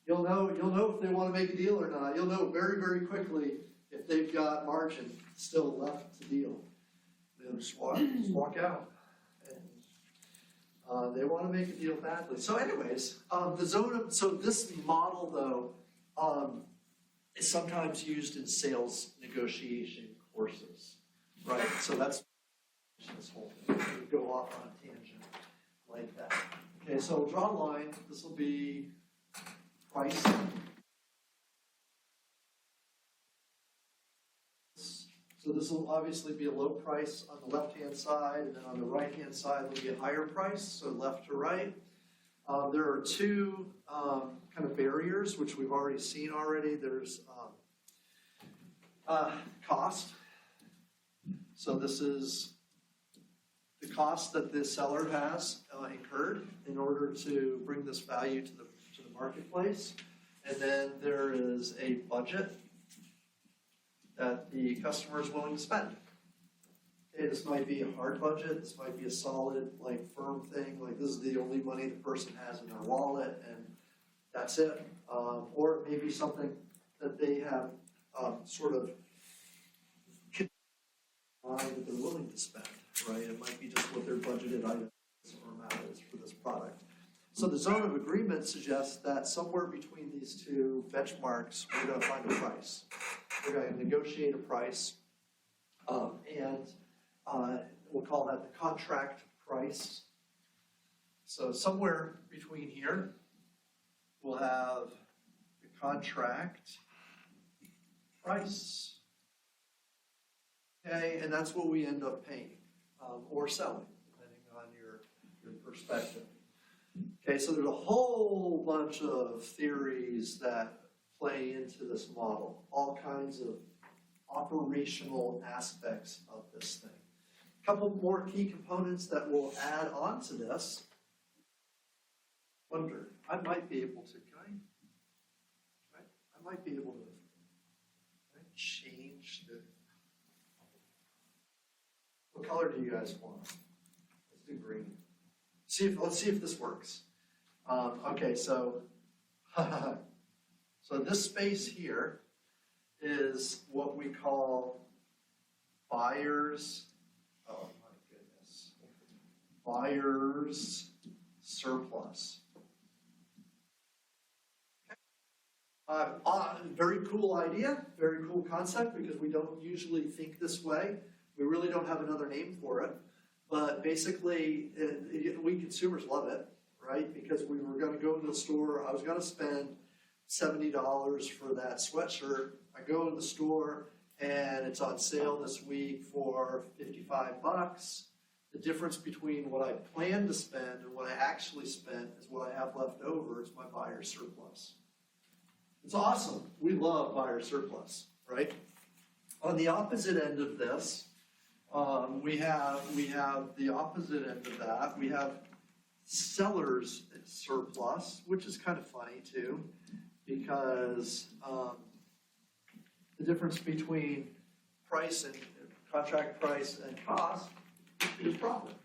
You'll know if they want to make a deal or not. You'll know very, very quickly if they've got margin still left to deal. They'll just walk out. And they want to make a deal badly. So anyways, this model, though, is sometimes used in sales negotiation courses, right? So that's this whole thing. We go off on a tangent like that. Okay, so we'll draw a line. This will be price. So this will obviously be a low price on the left-hand side, and then on the right-hand side will be a higher price, so left to right. There are two kind of barriers, which we've already seen already. There's cost. So this is the cost that the seller has incurred in order to bring this value to the marketplace. And then there is a budget that the customer is willing to spend. Okay, this might be a hard budget, this might be a solid, firm thing, this is the only money the person has in their wallet, and that's it. Or it may be something that they have sort of that they're willing to spend, right? It might be just what their budgeted item or amount is for this product. So the zone of agreement suggests that somewhere between these two benchmarks, we're going to find a price. We're going to negotiate a price, and we'll call that the contract price. So somewhere between here, we'll have the contract price. Okay, and that's what we end up paying or selling, depending on your perspective. Okay, so there's a whole bunch of theories that play into this model, all kinds of operational aspects of this thing. A couple more key components that we'll add on to this. Wonder, I might be able to, I might be able to change the, what color do you guys want? Let's do green. Let's see if this works. Okay, so so this space here is what we call buyer's, oh my goodness, buyer's surplus. Very cool idea, very cool concept, because we don't usually think this way. We really don't have another name for it. But basically, we consumers love it, right? Because we were going to go into the store. I was going to spend $70 for that sweatshirt. I go to the store, and it's on sale this week for $55. The difference between what I planned to spend and what I actually spent is what I have left over is my buyer's surplus. It's awesome. We love buyer's surplus, right? On the opposite end of this, We have the opposite end of that. We have seller's surplus, which is kind of funny too, because the difference between price and contract price and cost is profit.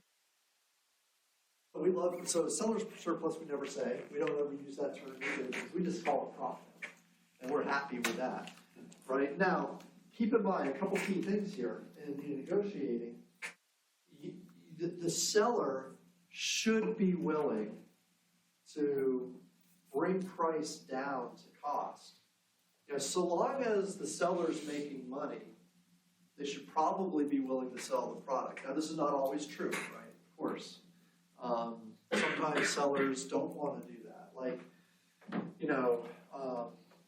So seller's surplus we never say. We don't ever use that term either, because we just call it profit. And we're happy with that. Right? Now, keep in mind a couple key things here in negotiating. The seller should be willing to bring price down to cost. So long as the seller's making money, they should probably be willing to sell the product. Now, this is not always true, right? Of course. Sometimes sellers don't want to do that. Like,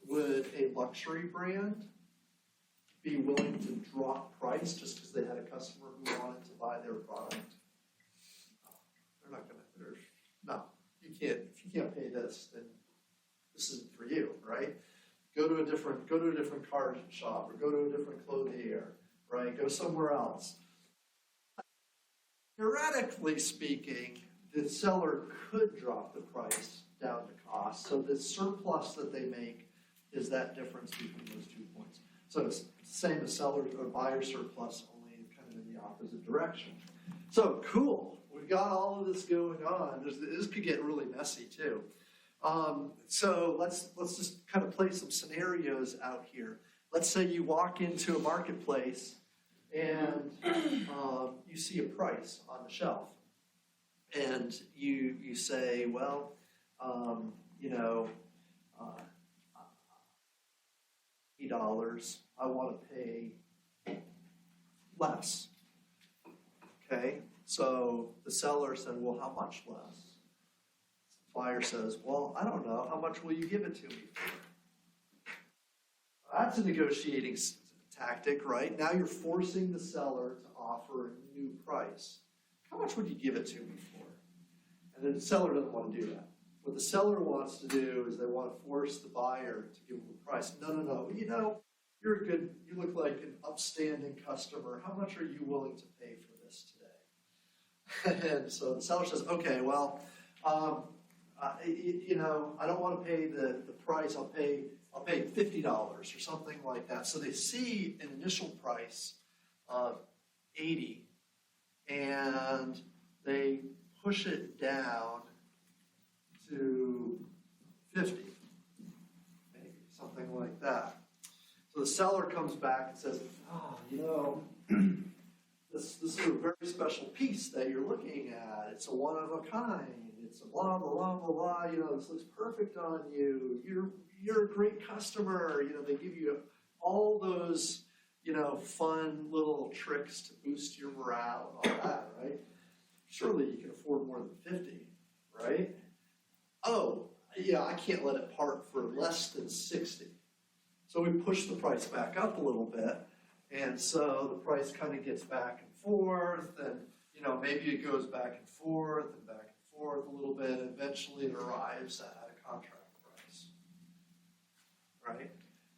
would a luxury brand be willing to drop price just because they had a customer who wanted to buy their product? They're not going to. No, you can't. If you can't pay this, then this isn't for you, right? Go to a different car shop, or go to a different clothier, right? Go somewhere else. Theoretically speaking, the seller could drop the price down to cost, so the surplus that they make is that difference between those 2 points. So it's the same as seller or buyer surplus, only kind of in the opposite direction. So cool, we've got all of this going on. This could get really messy too. So let's just kind of play some scenarios out here. Let's say you walk into a marketplace and you see a price on the shelf, and you say, well, $80, I want to pay less. Okay, so the seller said, well, how much less? The buyer says, well, I don't know, how much will you give it to me for? That's a negotiating tactic, right? Now you're forcing the seller to offer a new price. How much would you give it to me for? And then the seller doesn't want to do that. What the seller wants to do is they want to force the buyer to give them a price. No. You look like an upstanding customer. How much are you willing to pay for this today? And so the seller says, okay, well, I don't want to pay the price. I'll pay $50 or something like that. So they see an initial price of $80, and they push it down to $50, maybe something like that. So the seller comes back and says, this is a very special piece that you're looking at. It's a one of a kind. It's a blah blah blah blah blah. This looks perfect on you. You're a great customer. They give you all those fun little tricks to boost your morale and all that, right? Surely you can afford more than $50, right? Oh, yeah, I can't let it part for less than $60. So we push the price back up a little bit, and so the price kind of gets back and forth, and maybe it goes back and forth a little bit, and eventually it arrives at a contract price, right?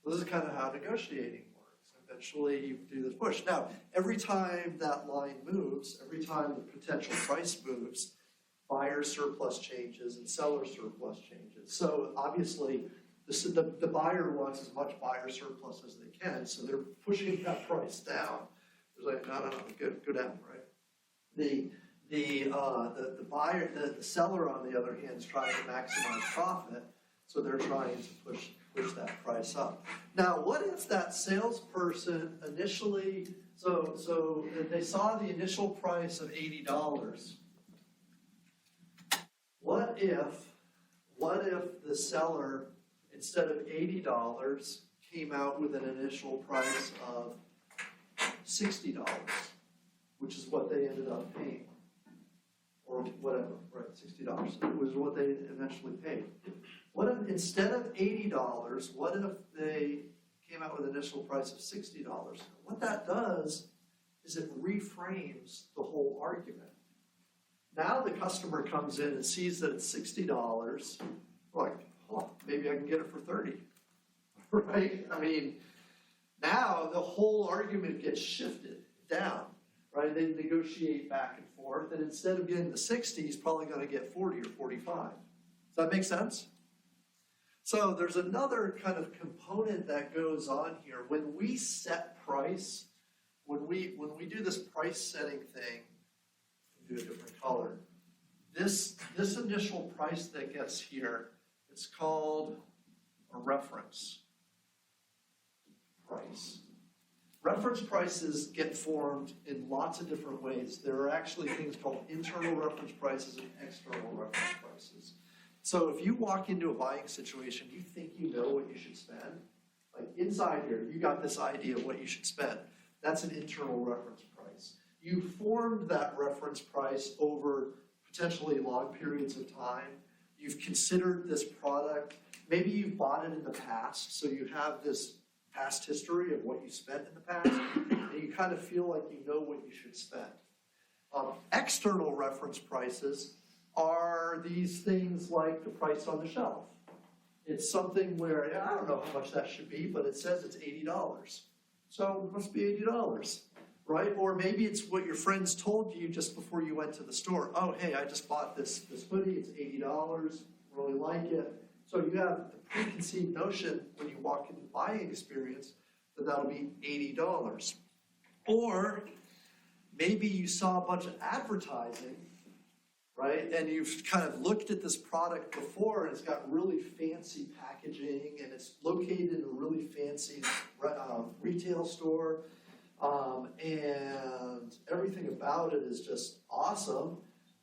This is kind of how negotiating works. Eventually you do this push. Now, every time that line moves, every time the potential price moves, buyer surplus changes and seller surplus changes. So obviously, the buyer wants as much buyer surplus as they can, so they're pushing that price down. They're like, no, go down, right? The buyer, the seller, on the other hand, is trying to maximize profit, so they're trying to push that price up. Now, what if that salesperson initially, so they saw the initial price of $80. What if the seller, instead of $80, came out with an initial price of $60, which is what they ended up paying? Or whatever, right, $60. It was what they eventually paid. What if, instead of $80, what if they came out with an initial price of $60? What that does is it reframes the whole argument. Now the customer comes in and sees that it's $60, like, oh, maybe I can get it for $30, right? I mean, now the whole argument gets shifted down, right? They negotiate back and forth, and instead of getting the 60, he's probably gonna get 40 or 45. Does that make sense? So there's another kind of component that goes on here. When we set price, when we do this price setting thing, do a different color. This initial price that gets here, it's called a reference price. Reference prices get formed in lots of different ways. There are actually things called internal reference prices and external reference prices. So if you walk into a buying situation, you think you know what you should spend. Like inside here, you got this idea of what you should spend. That's an internal reference price. You formed that reference price over potentially long periods of time. You've considered this product. Maybe you've bought it in the past, so you have this past history of what you spent in the past, and you kind of feel like you know what you should spend. External reference prices are these things like the price on the shelf. It's something where, I don't know how much that should be, but it says it's $80. So it must be $80, right? Or maybe it's what your friends told you just before you went to the store. Oh, hey, I just bought this hoodie, it's $80, really like it. So you have the preconceived notion when you walk into the buying experience that that'll be $80. Or maybe you saw a bunch of advertising, right? And you've kind of looked at this product before, and it's got really fancy packaging, and it's located in a really fancy retail store, and everything about it is just awesome,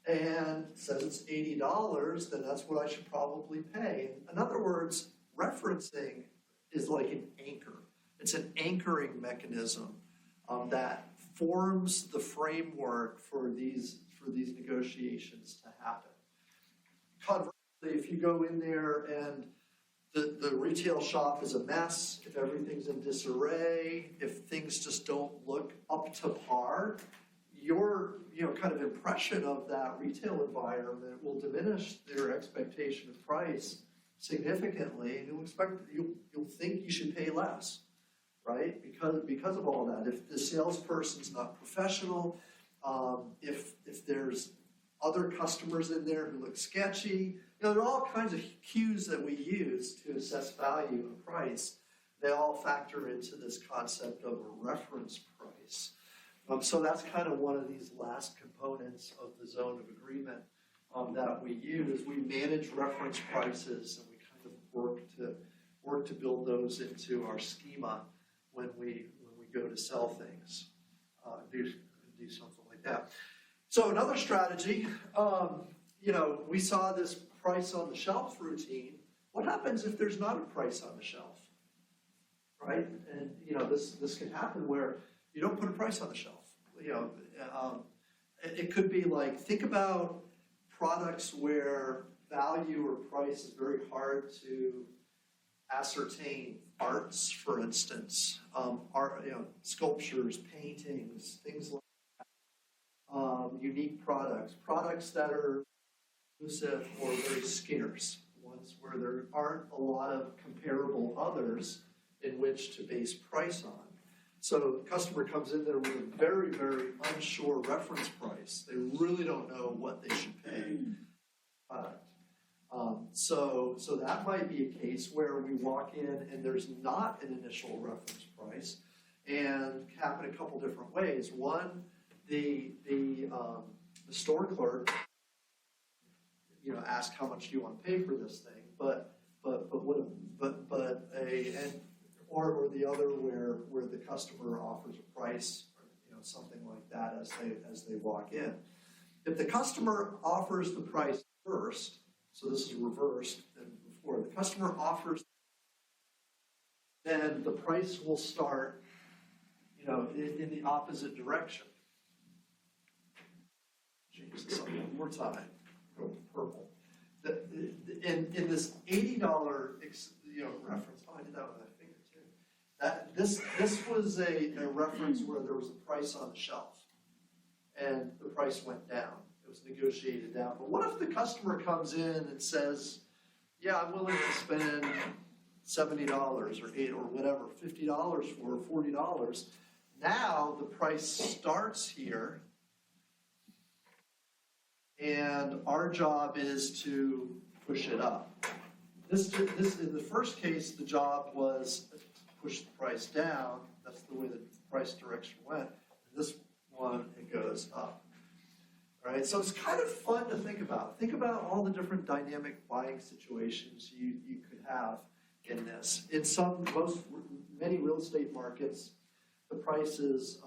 and it says it's $80, then that's what I should probably pay. In other words, referencing is like an anchor. It's an anchoring mechanism that forms the framework for these negotiations to happen. Conversely, if you go in there and the retail shop is a mess, if everything's in disarray, if things just don't look up to par, your kind of impression of that retail environment will diminish their expectation of price significantly, and you'll think you should pay less, right? Because of all that. If the salesperson's not professional, if there's other customers in there who look sketchy, there are all kinds of cues that we use to assess value and price. They all factor into this concept of a reference price. So that's kind of one of these last components of the zone of agreement that we use. We manage reference prices, and we kind of work to build those into our schema when we go to sell things, do something like that. So another strategy, we saw this price on the shelf routine. What happens if there's not a price on the shelf, right? And this can happen where you don't put a price on the shelf. It could be like, think about products where value or price is very hard to ascertain. Arts, for instance, art, sculptures, paintings, things like that. Unique products that are exclusive or very scarce, ones where there aren't a lot of comparable others in which to base price on. So the customer comes in there with a very, very unsure reference price. They really don't know what they should pay. So that might be a case where we walk in and there's not an initial reference price, and happen a couple different ways. One, the store clerk, ask how much do you want to pay for this thing, or the other where the customer offers a price, or something like that as they walk in. If the customer offers the price first, so this is reversed than before, the customer offers, then the price will start, in the opposite direction. Change this up one more time. Go purple. In this $80 reference. Oh, I did that with my finger too. This was a reference where there was a price on the shelf, and the price went down. It was negotiated down. But what if the customer comes in and says, "Yeah, I'm willing to spend $70 or $80 or whatever, $50 for $40." Now the price starts here, and our job is to push it up. This in the first case, the job was to push the price down. That's the way the price direction went. This one, it goes up. All right, so it's kind of fun to think about. Think about all the different dynamic buying situations you could have in this. In many real estate markets, the price is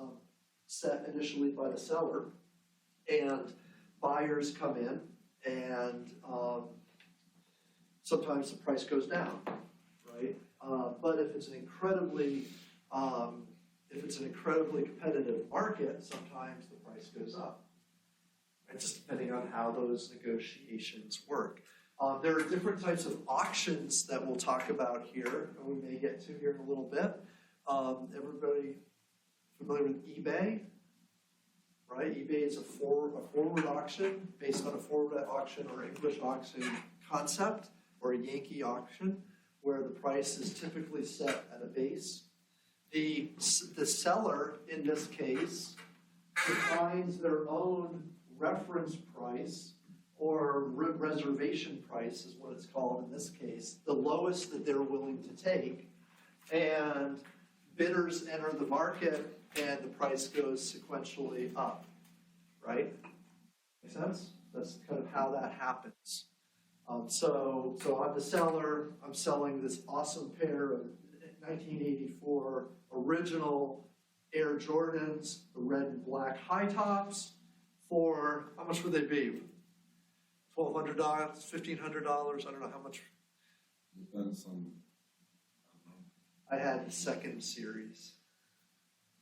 set initially by the seller, and buyers come in, and sometimes the price goes down, right? But if it's an incredibly competitive market, sometimes the price goes up. Right? Just depending on how those negotiations work. There are different types of auctions that we'll talk about here, and we may get to here in a little bit. Everybody familiar with eBay? Right? eBay is a forward auction based on a forward auction or English auction concept, or a Yankee auction, where the price is typically set at a base. The seller, in this case, defines their own reference price, or reservation price is what it's called in this case, the lowest that they're willing to take, and bidders enter the market, and the price goes sequentially up, right? Make sense? That's kind of how that happens. So I'm the seller. I'm selling this awesome pair of 1984 original Air Jordans, the red and black high tops, for how much would they be? $1,200, $1,500? I don't know how much. Depends on. I had the second series.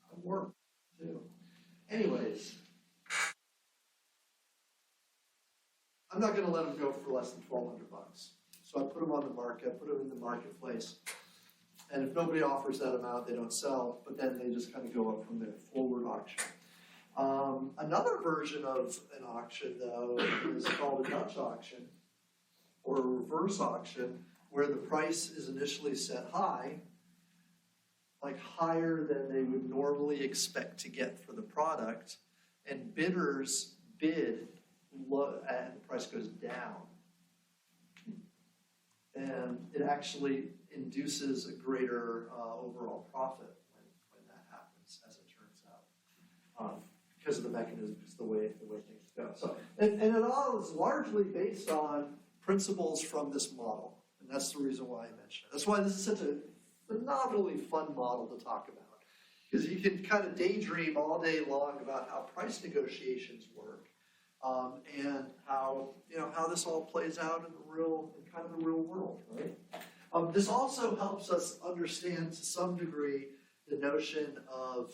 I worked too. Anyways, I'm not going to let them go for less than $1,200. So I put them on the market. I put them in the marketplace. And if nobody offers that amount, they don't sell. But then they just kind of go up from there. Forward auction. Another version of an auction, though, is called a Dutch auction or a reverse auction, where the price is initially set high, like higher than they would normally expect to get for the product, and bidders bid low, and the price goes down. And it actually induces a greater overall profit when that happens, as it turns out, because of the mechanism, because the way things go. So, and it all is largely based on principles from this model, and that's the reason why I mentioned it. That's why this is such a phenomenally fun model to talk about, because you can kind of daydream all day long about how price negotiations work, and how this all plays out in the real world, right? This also helps us understand to some degree the notion of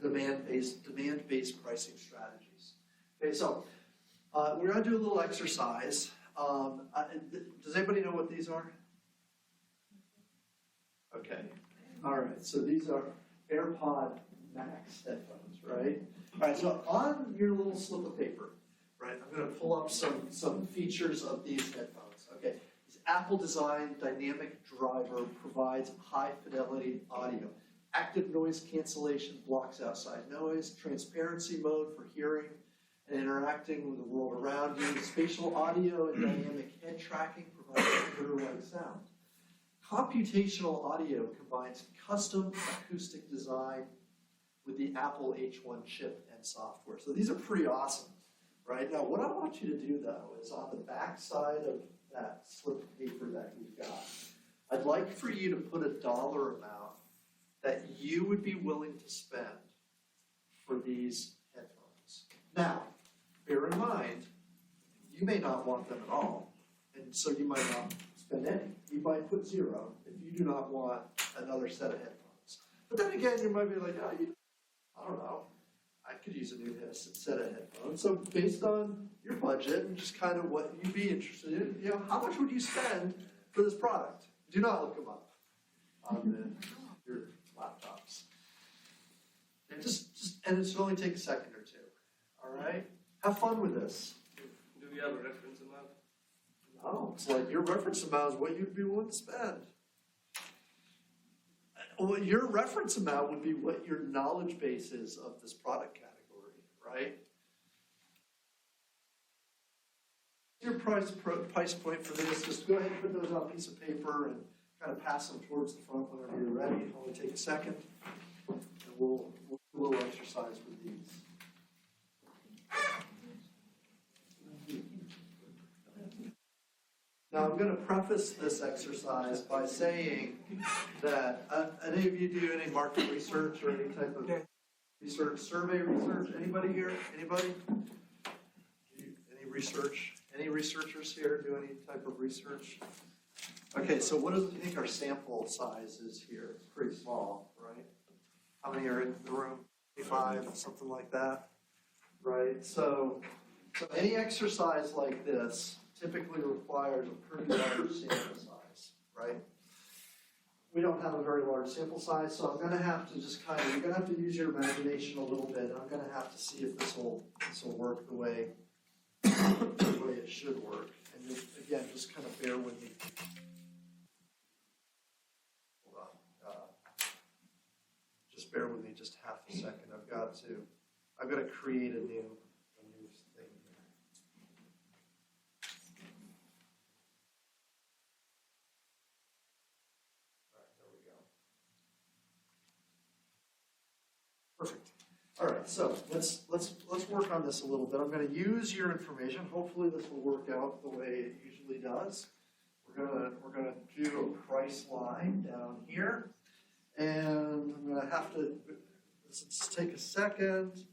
demand-based pricing strategies. Okay, so we're going to do a little exercise. Does anybody know what these are? Okay. All right. So these are AirPod Max headphones, right? All right. So on your little slip of paper, right, I'm going to pull up some features of these headphones. Okay. This Apple design dynamic driver provides high fidelity audio. Active noise cancellation blocks outside noise. Transparency mode for hearing and interacting with the world around you. Spatial audio and dynamic head tracking provides computer-like sound. Computational audio combines custom acoustic design with the Apple H1 chip and software. So these are pretty awesome, right? Now, what I want you to do, though, is on the back side of that slip of paper that you've got, I'd like for you to put a dollar amount that you would be willing to spend for these headphones. Now, bear in mind, you may not want them at all, and so you might not spend any. You might put zero if you do not want another set of headphones. But then again, you might be like, I don't know, I could use a new set of headphones. So based on your budget and just kind of what you'd be interested in, how much would you spend for this product? Do not look them up on your laptops. And and it should only take a second or two. All right? Have fun with this. Do we have a reference amount? No, it's like your reference amount is what you'd be willing to spend. Well, your reference amount would be what your knowledge base is of this product category, right? Your price point for this, just go ahead and put those on a piece of paper and kind of pass them towards the front whenever you're ready. It'll only take a second. And we'll do a little exercise with these. Now, I'm going to preface this exercise by saying that any of you do any market research or any type of research, survey research? Anybody here? Anybody? Any research? Any researchers here do any type of research? Okay, so what do you think our sample size is here? It's pretty small, right? How many are in the room? 25, something like that, right? So any exercise like this typically requires a pretty large sample size, right? We don't have a very large sample size, so I'm going to have to just kind of, you're going to have to use your imagination a little bit. I'm going to have to see if this will work the way it should work. And just, again, just kind of bear with me. Hold on. Just bear with me just half a second. I've got to create a new thing here. All right, there we go. Perfect. All right, so let's work on this a little bit. I'm going to use your information. Hopefully, this will work out the way it usually does. We're gonna do a price line down here, and I'm going to have to just take a second.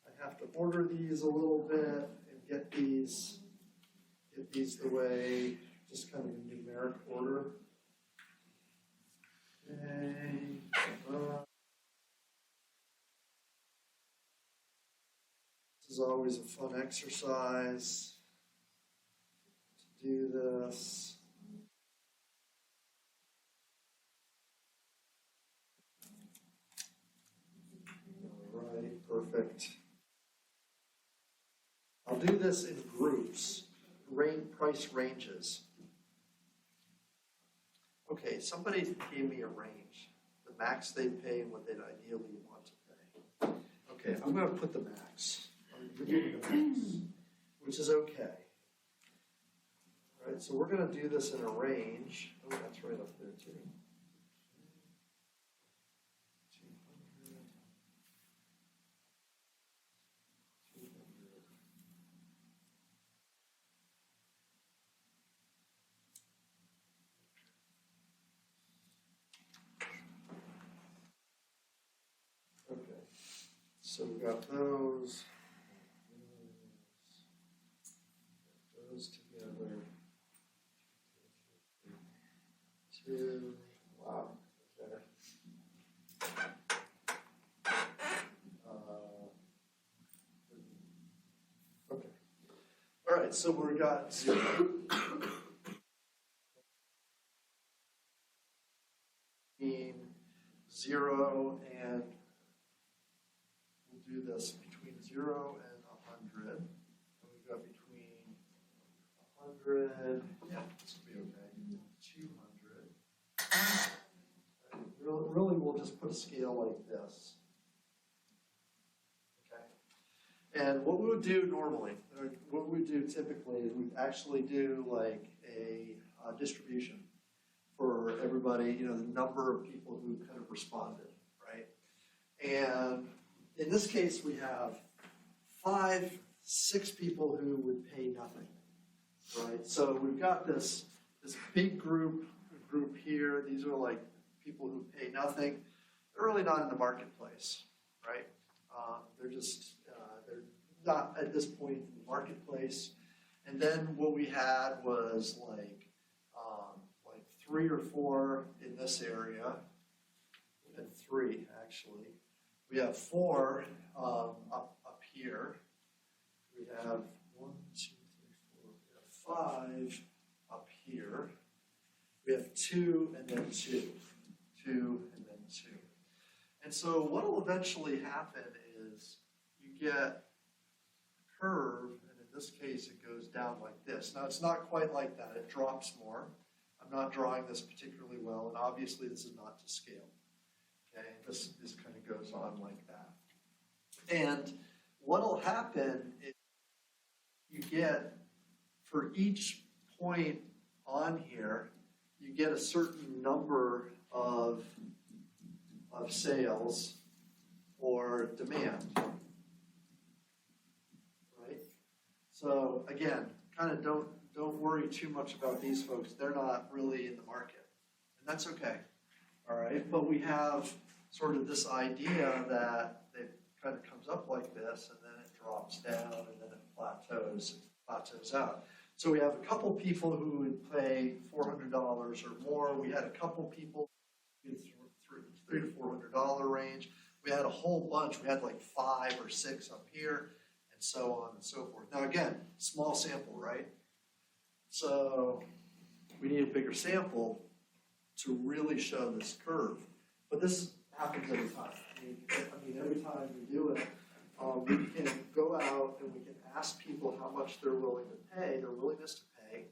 I have to order these a little bit and get these the way, just kind of in numeric order. Okay. This is always a fun exercise to do this. All right, perfect. I'll do this in groups, price ranges. Okay, somebody gave me a range, the max they pay and what they'd ideally want to pay. Okay, I'm going to put the max. I'm giving the max, which is okay. All right, so we're going to do this in a range. Oh, that's right up there too. 200. Okay, so we got those. Those together. 2. Wow. Okay. Okay. All right, so we got 0. Between 0 and we'll do this between 0 and 100. And we've got between 100, yeah, this will be okay, 200. Really, we'll just put a scale like this. Okay. And what we would do normally, or what we do typically, is we actually do like a distribution for everybody, the number of people who kind of responded, right? And in this case, we have 6 people who would pay nothing, right? So we've got this big group here. These are like people who pay nothing. They're really not in the marketplace, right? They're just, they're not at this point in the marketplace. And then what we had was like 3 or 4 in this area, and 3 actually. We have 4 up here. We have 1, 2, 3, 4. We have 5 up here. We have 2 and then 2. 2 and then 2. And so what will eventually happen is you get a curve, and in this case it goes down like this. Now it's not quite like that. It drops more. I'm not drawing this particularly well, and obviously this is not to scale. Okay, this kind of goes on like that. And what'll happen is you get, for each point on here, you get a certain number of sales or demand, right? So again, kind of don't worry too much about these folks. They're not really in the market, and that's okay, all right? But we have sort of this idea that it kind of comes up like this, and then it drops down, and then it plateaus out. So we have a couple people who would pay $400 or more. We had a couple people in $300 to $400 range. We had a whole bunch. We had like 5 or 6 up here, and so on and so forth. Now again, small sample, right? So we need a bigger sample to really show this curve. But this happens every time. I mean, every time we do it, we can go out and we can ask people how much they're willing to pay, their willingness to pay,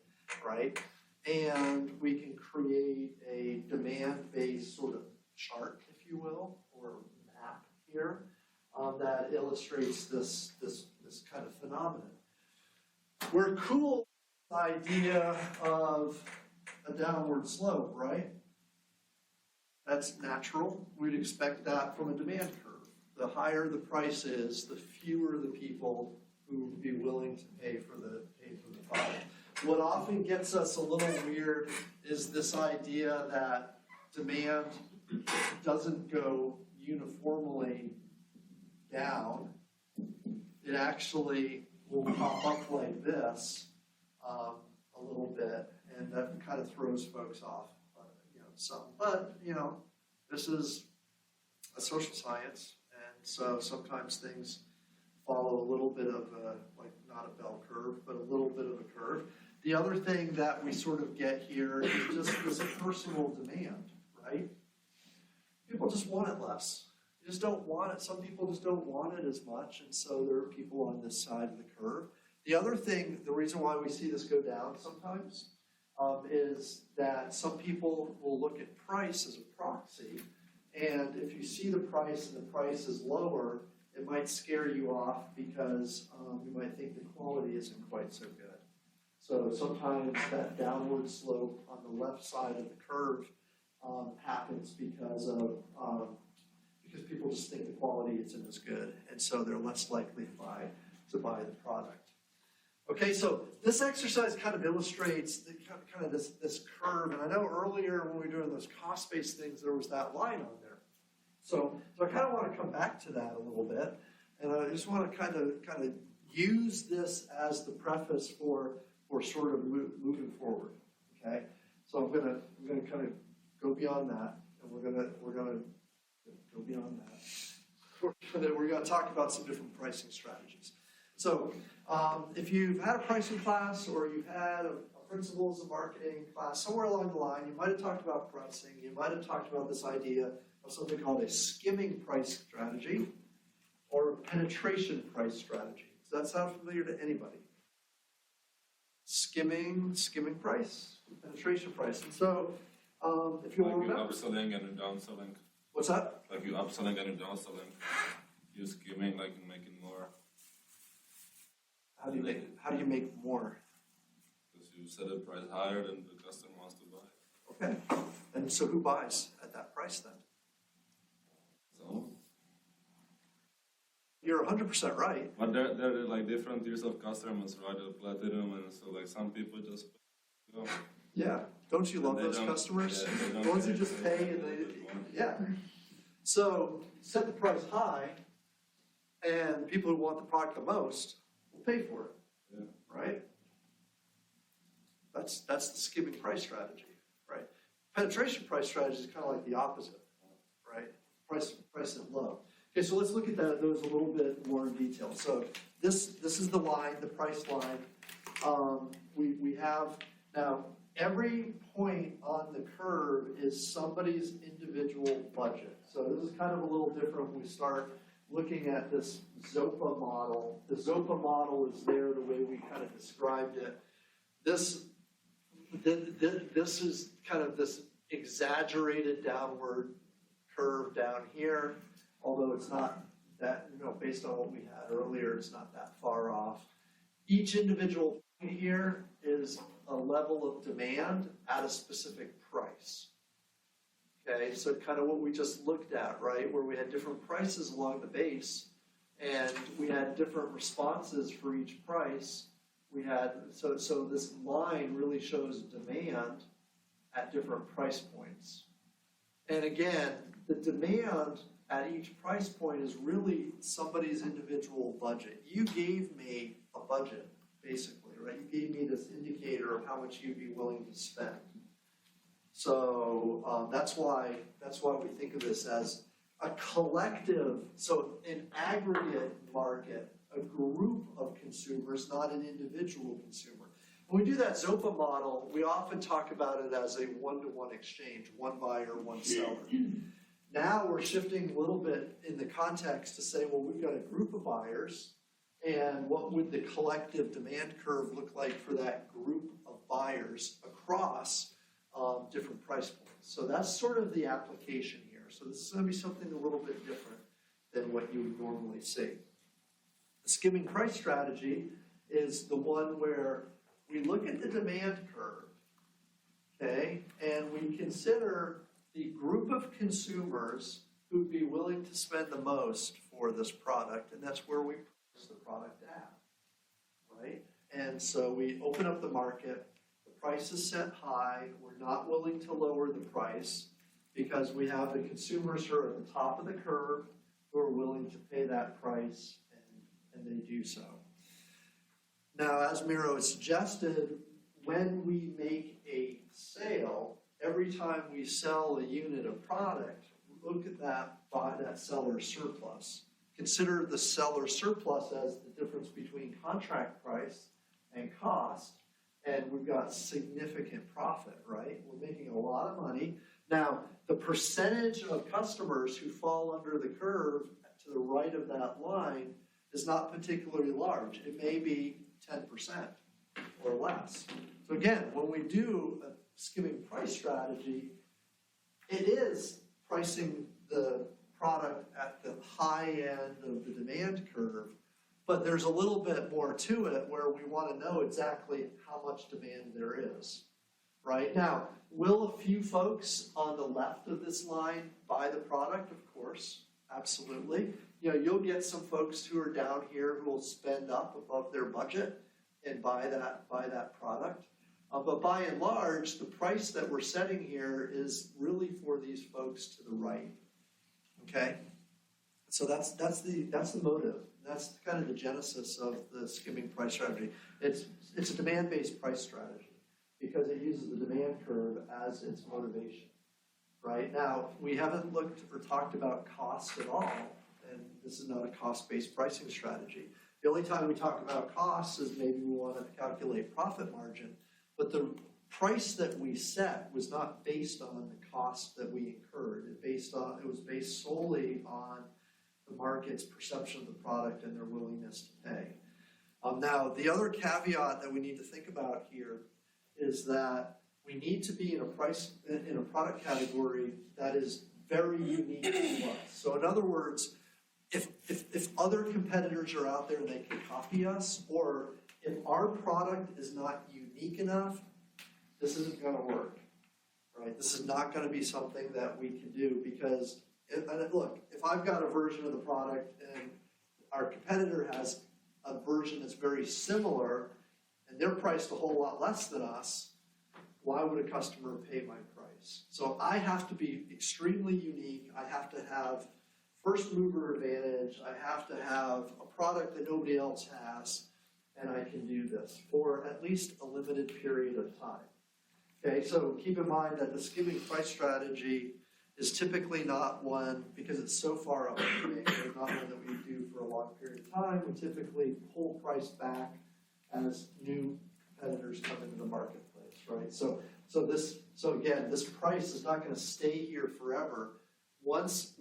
right? And we can create a demand-based sort of chart, if you will, or map here that illustrates this kind of phenomenon. We're cool with the idea of a downward slope, right? That's natural. We'd expect that from a demand curve. The higher the price is, the fewer the people who would be willing to pay for the product. What often gets us a little weird is this idea that demand doesn't go uniformly down. It actually will pop up like this a little bit, and that kind of throws folks off, some. But, this is a social science, and so sometimes things follow a little bit of not a bell curve, but a little bit of a curve. The other thing that we sort of get here is just this personal demand, right? People just want it less. You just don't want it. Some people just don't want it as much, and so there are people on this side of the curve. The other thing, the reason why we see this go down sometimes is that some people will look at price as a proxy, and if you see the price and the price is lower, it might scare you off because you might think the quality isn't quite so good. So sometimes that downward slope on the left side of the curve happens because people just think the quality isn't as good, and so they're less likely to buy the product. Okay, so this exercise kind of illustrates kind of this curve, and I know earlier when we were doing those cost-based things, there was that line on there. So I kind of want to come back to that a little bit, and I just want to kind of use this as the preface for sort of moving forward. Okay, so I'm gonna kind of go beyond that, and we're gonna go beyond that. We're gonna talk about some different pricing strategies. So if you've had a pricing class or you've had a principles of marketing class, somewhere along the line, you might have talked about pricing. You might have talked about this idea of something called a skimming price strategy or a penetration price strategy. Does that sound familiar to anybody? Skimming price, penetration price. And so if you'll remember. Like you're upselling and you're downselling. What's that? Like you're upselling and you're downselling. You're skimming like you're making more. How do you make more? Because you set a price higher than the customer wants to buy. Okay. And so who buys at that price then? So. You're 100% right. But there are like different tiers of customers, right? The platinum, and so like some people just, Yeah. Don't you love those customers? The ones who just pay and yeah. So set the price high, and people who want the product the most will pay for it. Yeah. Right? That's the skimming price strategy, right? Penetration price strategy is kind of like the opposite, right? Price it low. Okay, so let's look at those a little bit more in detail. So this is the line, the price line. We have now every point on the curve is somebody's individual budget. So this is kind of a little different when we start looking at this Zopa model. The Zopa model is there the way we kind of described it. This is kind of this exaggerated downward curve down here, although it's not that, based on what we had earlier, it's not that far off. Each individual point here is a level of demand at a specific price. Okay, so kind of what we just looked at, right, where we had different prices along the base, and we had different responses for each price. We had, so this line really shows demand at different price points. And again, the demand at each price point is really somebody's individual budget. You gave me a budget, basically, right? You gave me this indicator of how much you'd be willing to spend. So that's why we think of this as a collective, so an aggregate market, a group of consumers, not an individual consumer. When we do that Zopa model, we often talk about it as a one-to-one exchange, one buyer, one seller. Now we're shifting a little bit in the context to say, well, we've got a group of buyers, and what would the collective demand curve look like for that group of buyers across different price points? So that's sort of the application here. So this is going to be something a little bit different than what you would normally see. The skimming price strategy is the one where we look at the demand curve, okay, and we consider the group of consumers who'd be willing to spend the most for this product, and that's where we price the product at, right? And so we open up the market, the price is set high, we're not willing to lower the price because we have the consumers who are at the top of the curve who are willing to pay that price, and they do so. Now, as Miro has suggested, when we make a sale, every time we sell a unit of product, look at that by that seller surplus. Consider the seller surplus as the difference between contract price and cost, and we've got significant profit, right? We're making a lot of money. Now, the percentage of customers who fall under the curve to the right of that line is not particularly large. It may be 10% or less. So again, when we do a skimming price strategy, it is pricing the product at the high end of the demand curve, but there's a little bit more to it where we want to know exactly how much demand there is. Right? Now, will a few folks on the left of this line buy the product? Of course, absolutely. You'll get some folks who are down here who will spend up above their budget and buy that product. But by and large, the price that we're setting here is really for these folks to the right. Okay? So that's the motive. That's kind of the genesis of the skimming price strategy. It's a demand-based price strategy because it uses the demand curve as its motivation. Right? Now, we haven't looked or talked about costs at all, and this is not a cost-based pricing strategy. The only time we talk about costs is maybe we want to calculate profit margin, but the price that we set was not based on the cost that we incurred. It was based solely on the market's perception of the product and their willingness to pay. Now, the other caveat that we need to think about here is that we need to be in a product category that is very unique to us. So in other words, if other competitors are out there and they can copy us, or if our product is not unique enough, this isn't going to work, right? This is not going to be something that we can do because, look, if I've got a version of the product and our competitor has a version that's very similar and they're priced a whole lot less than us, why would a customer pay my price? So I have to be extremely unique. I have to have first mover advantage. I have to have a product that nobody else has, and I can do this for at least a limited period of time. Okay, so keep in mind that the skimming price strategy is typically not one, because it's so far up in the game, it's not one that we do for a long period of time. We typically pull price back as new competitors come into the marketplace, right? So again, this price is not going to stay here forever. Once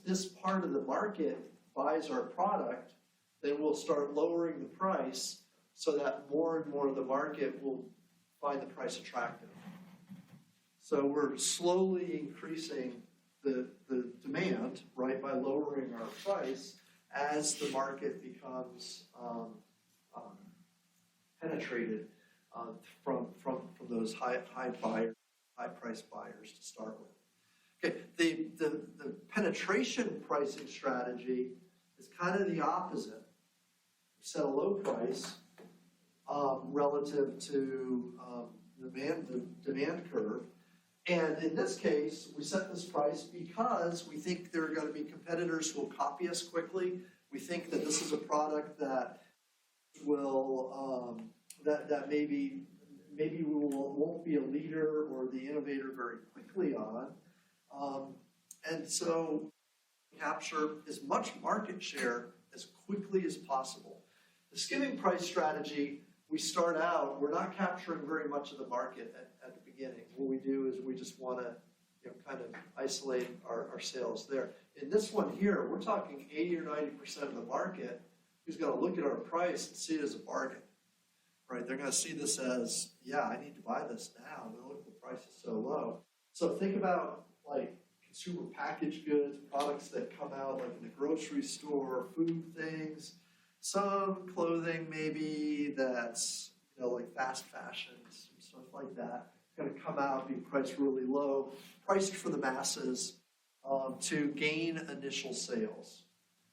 this part of the market buys our product, then we'll start lowering the price so that more and more of the market will find the price attractive. So we're slowly increasing the demand, right, by lowering our price as the market becomes penetrated from those high price buyers to start with. Okay, the penetration pricing strategy is kind of the opposite. Set a low price relative to the demand curve. And in this case, we set this price because we think there are going to be competitors who will copy us quickly. We think that this is a product that will that maybe we won't be a leader or the innovator very quickly on. And so capture as much market share as quickly as possible. The skimming price strategy, we start out, we're not capturing very much of the market at the beginning. What we do is we just want to kind of isolate our sales there. In this one here, we're talking 80 or 90% of the market who's going to look at our price and see it as a bargain, right? They're going to see this as, yeah, I need to buy this now. Look, the price is so low. So think about like consumer packaged goods, products that come out like in the grocery store, food things, some clothing maybe that's, like fast fashion, stuff like that. It's going to come out, be priced really low, priced for the masses to gain initial sales,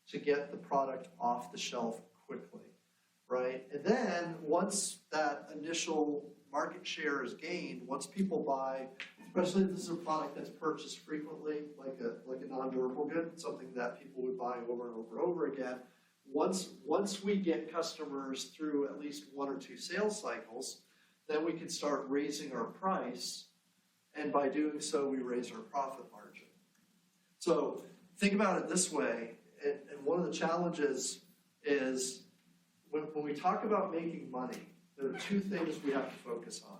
to get the product off the shelf quickly, right? And then once that initial market share is gained, once people buy, especially if this is a product that's purchased frequently, like a non-durable good, something that people would buy over and over and over again, once we get customers through at least one or two sales cycles, then we can start raising our price, and by doing so, we raise our profit margin. So think about it this way, and one of the challenges is when we talk about making money, there are two things we have to focus on.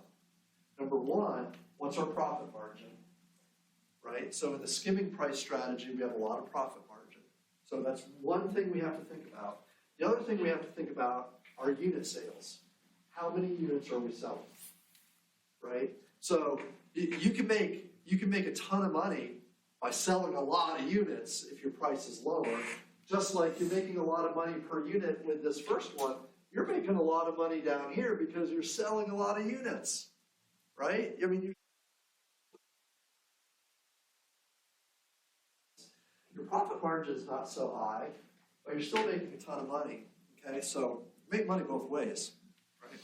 Number one, what's our profit margin, right? So in the skimming price strategy, we have a lot of profit margin. So that's one thing we have to think about. The other thing we have to think about are unit sales. How many units are we selling, right? So you can make a ton of money by selling a lot of units if your price is lower. Just like you're making a lot of money per unit with this first one, you're making a lot of money down here because you're selling a lot of units, right? I mean, your profit margin is not so high, but you're still making a ton of money, okay? So make money both ways, right?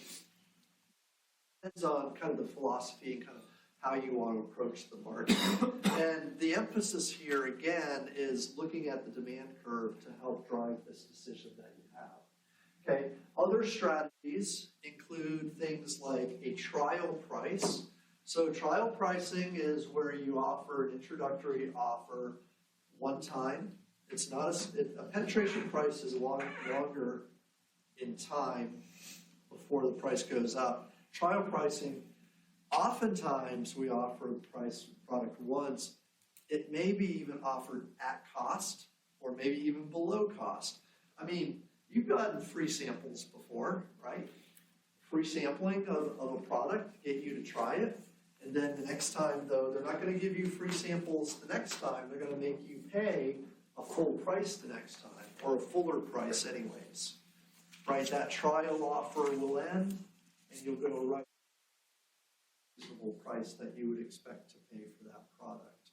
Depends on kind of the philosophy and kind of how you want to approach the market. And the emphasis here, again, is looking at the demand curve to help drive this decision that you have. Okay, other strategies include things like a trial price. So trial pricing is where you offer an introductory offer one time. It's not a penetration price is longer in time before the price goes up. Trial pricing, oftentimes we offer the product once. It may be even offered at cost or maybe even below cost. I mean, you've gotten free samples before, right? Free sampling of a product to get you to try it. And then the next time, though, they're not going to give you free samples the next time. They're going to make you pay a full price the next time, or a fuller price anyways. Right? That trial offer will end, and you'll go right to the reasonable price that you would expect to pay for that product.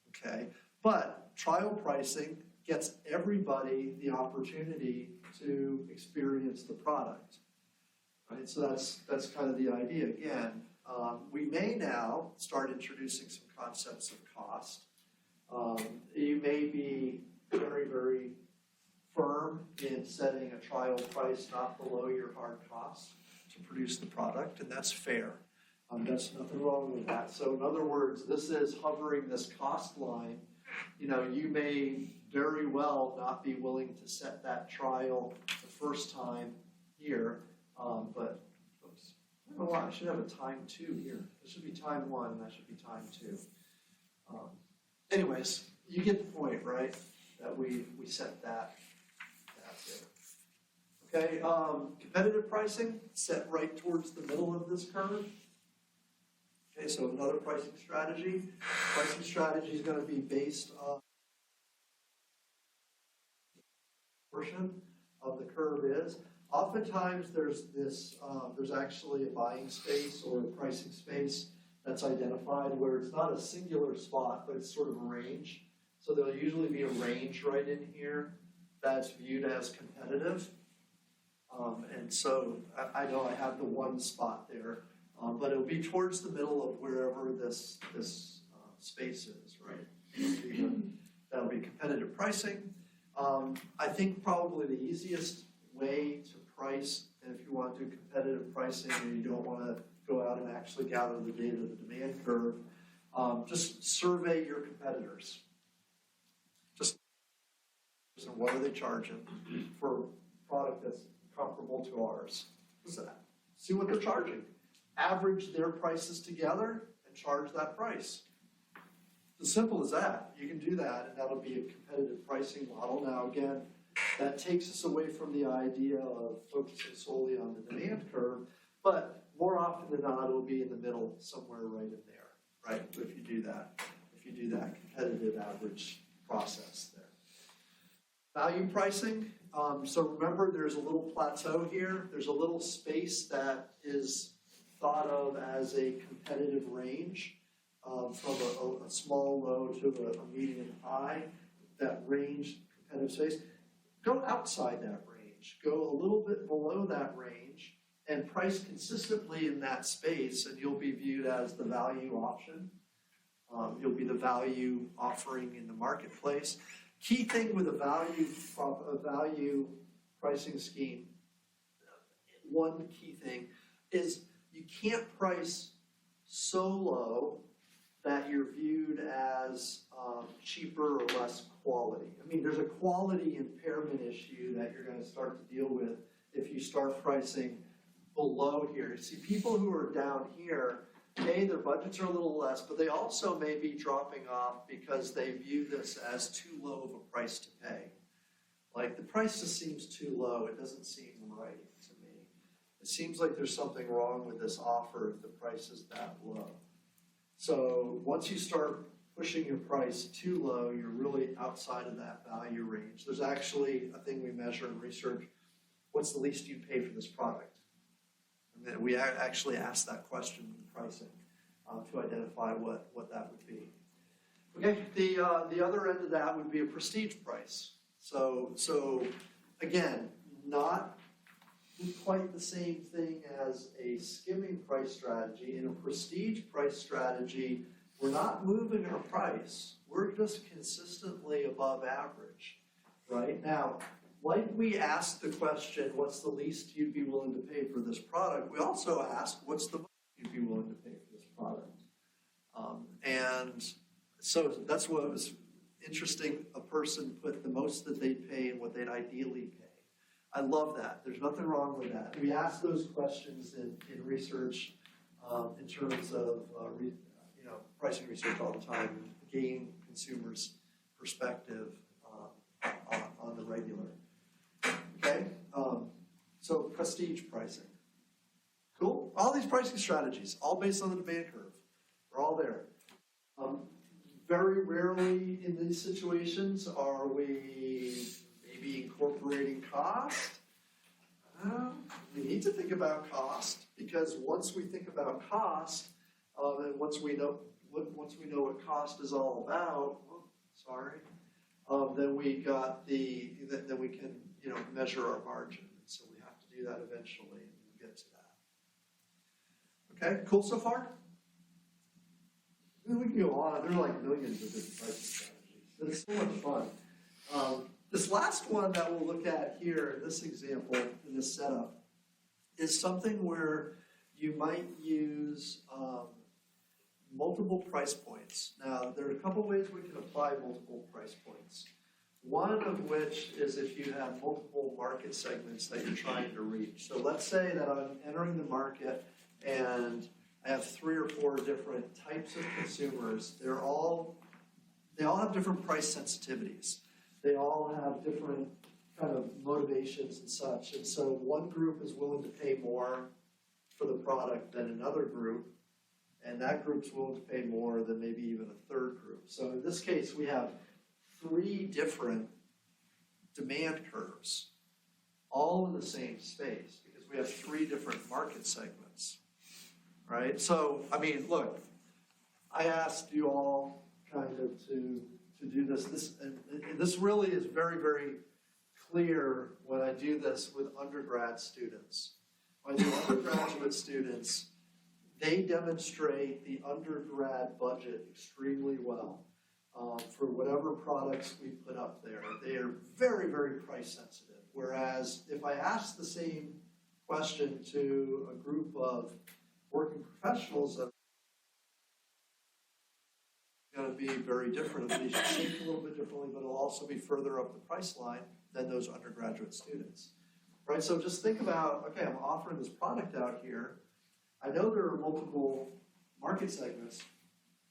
Okay? But trial pricing gets everybody the opportunity to experience the product. Right? So that's kind of the idea. Again, we may now start introducing some concepts of cost. You may be very, very firm in setting a trial price not below your hard cost to produce the product, and that's fair. There's nothing wrong with that. So in other words, this is hovering this cost line. You may very well not be willing to set that trial the first time here, but oops, I don't know why, I should have a time 2 here. This should be time 1, and that should be time 2. Anyways, you get the point, right? That we set that there. Okay, competitive pricing set right towards the middle of this curve. Okay, so another pricing strategy. Pricing strategy is going to be based on portion of the curve is. Oftentimes there's this, there's actually a buying space or a pricing space that's identified where it's not a singular spot, but it's sort of a range. So there'll usually be a range right in here that's viewed as competitive. And so I know I have the one spot there, but it'll be towards the middle of wherever this space is, right? That'll be competitive pricing. I think probably the easiest way to price, and if you want to do competitive pricing and you don't want to go out and actually gather the data, the demand curve, just survey your competitors. Just what are they charging for a product that's comparable to ours? See what they're charging. Average their prices together and charge that price. It's as simple as that. You can do that, and that'll be a competitive pricing model. Now, again, that takes us away from the idea of focusing solely on the demand curve, but more often than not, it'll be in the middle, somewhere right in there, right? If you do that competitive average process there. Value pricing. So remember, there's a little plateau here. There's a little space that is thought of as a competitive range. From a small low to a medium high, that range, competitive space, go outside that range, go a little bit below that range, and price consistently in that space, and you'll be viewed as the value option. You'll be the value offering in the marketplace. Key thing with a value pricing scheme, one key thing is you can't price so low that you're viewed as cheaper or less quality. I mean, there's a quality impairment issue that you're going to start to deal with if you start pricing below here. See, people who are down here, their budgets are a little less, but they also may be dropping off because they view this as too low of a price to pay. Like, the price just seems too low. It doesn't seem right to me. It seems like there's something wrong with this offer if the price is that low. So once you start pushing your price too low, you're really outside of that value range. There's actually a thing we measure in research. What's the least you'd pay for this product? And then we actually ask that question in pricing to identify what that would be. Okay, the other end of that would be a prestige price. So again, not quite the same thing as a skimming price strategy. In a prestige price strategy, we're not moving our price. We're just consistently above average, right? Now, like we asked the question, what's the least you'd be willing to pay for this product? We also asked, what's the most you'd be willing to pay for this product? And so that's what was interesting. A person put the most that they'd pay and what they'd ideally pay. I love that. There's nothing wrong with that. We ask those questions in research in terms of pricing research all the time, gain consumers' perspective on the regular. Okay, so prestige pricing. Cool. All these pricing strategies, all based on the demand curve. They're all there. Very rarely in these situations are we maybe incorporating cost. We need to think about cost, because once we think about cost, and once we know what cost is all about, then we can measure our margin. So we have to do that eventually, and we'll get to that. Okay, cool so far? We can go on. There are like millions of different pricing strategies, but it's so much fun. This last one that we'll look at here in this example, in this setup, is something where you might use multiple price points. Now, there are a couple ways we can apply multiple price points. One of which is if you have multiple market segments that you're trying to reach. So let's say that I'm entering the market and I have 3 or 4 different types of consumers. They all have different price sensitivities. They all have different kind of motivations and such. And so one group is willing to pay more for the product than another group. And that group's willing to pay more than maybe even a third group. So in this case, we have 3 different demand curves, all in the same space, because we have 3 different market segments, right? So, I mean, look, I asked you all kind of to do this, and this really is very, very clear when I do this with undergrad students. When I do undergraduate students, they demonstrate the undergrad budget extremely well for whatever products we put up there. They are very, very price sensitive. Whereas if I ask the same question to a group of working professionals, it's going to be very different. It'll be shaped a little bit differently, but it'll also be further up the price line than those undergraduate students. Right? So just think about, okay, I'm offering this product out here. I know there are multiple market segments.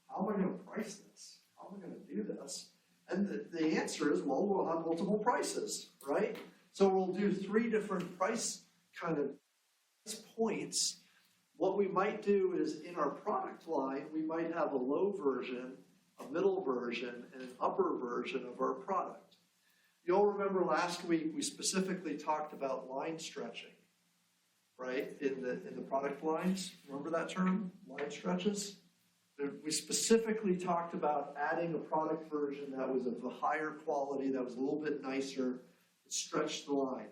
How am I going to price this? How am I going to do this? And the answer is, well, we'll have multiple prices, right? So we'll do 3 different price kind of points. What we might do is in our product line, we might have a low version, a middle version, and an upper version of our product. You'll remember last week we specifically talked about line stretching, right, in the product lines. Remember that term, line stretches? We specifically talked about adding a product version that was of a higher quality, that was a little bit nicer, stretched the line.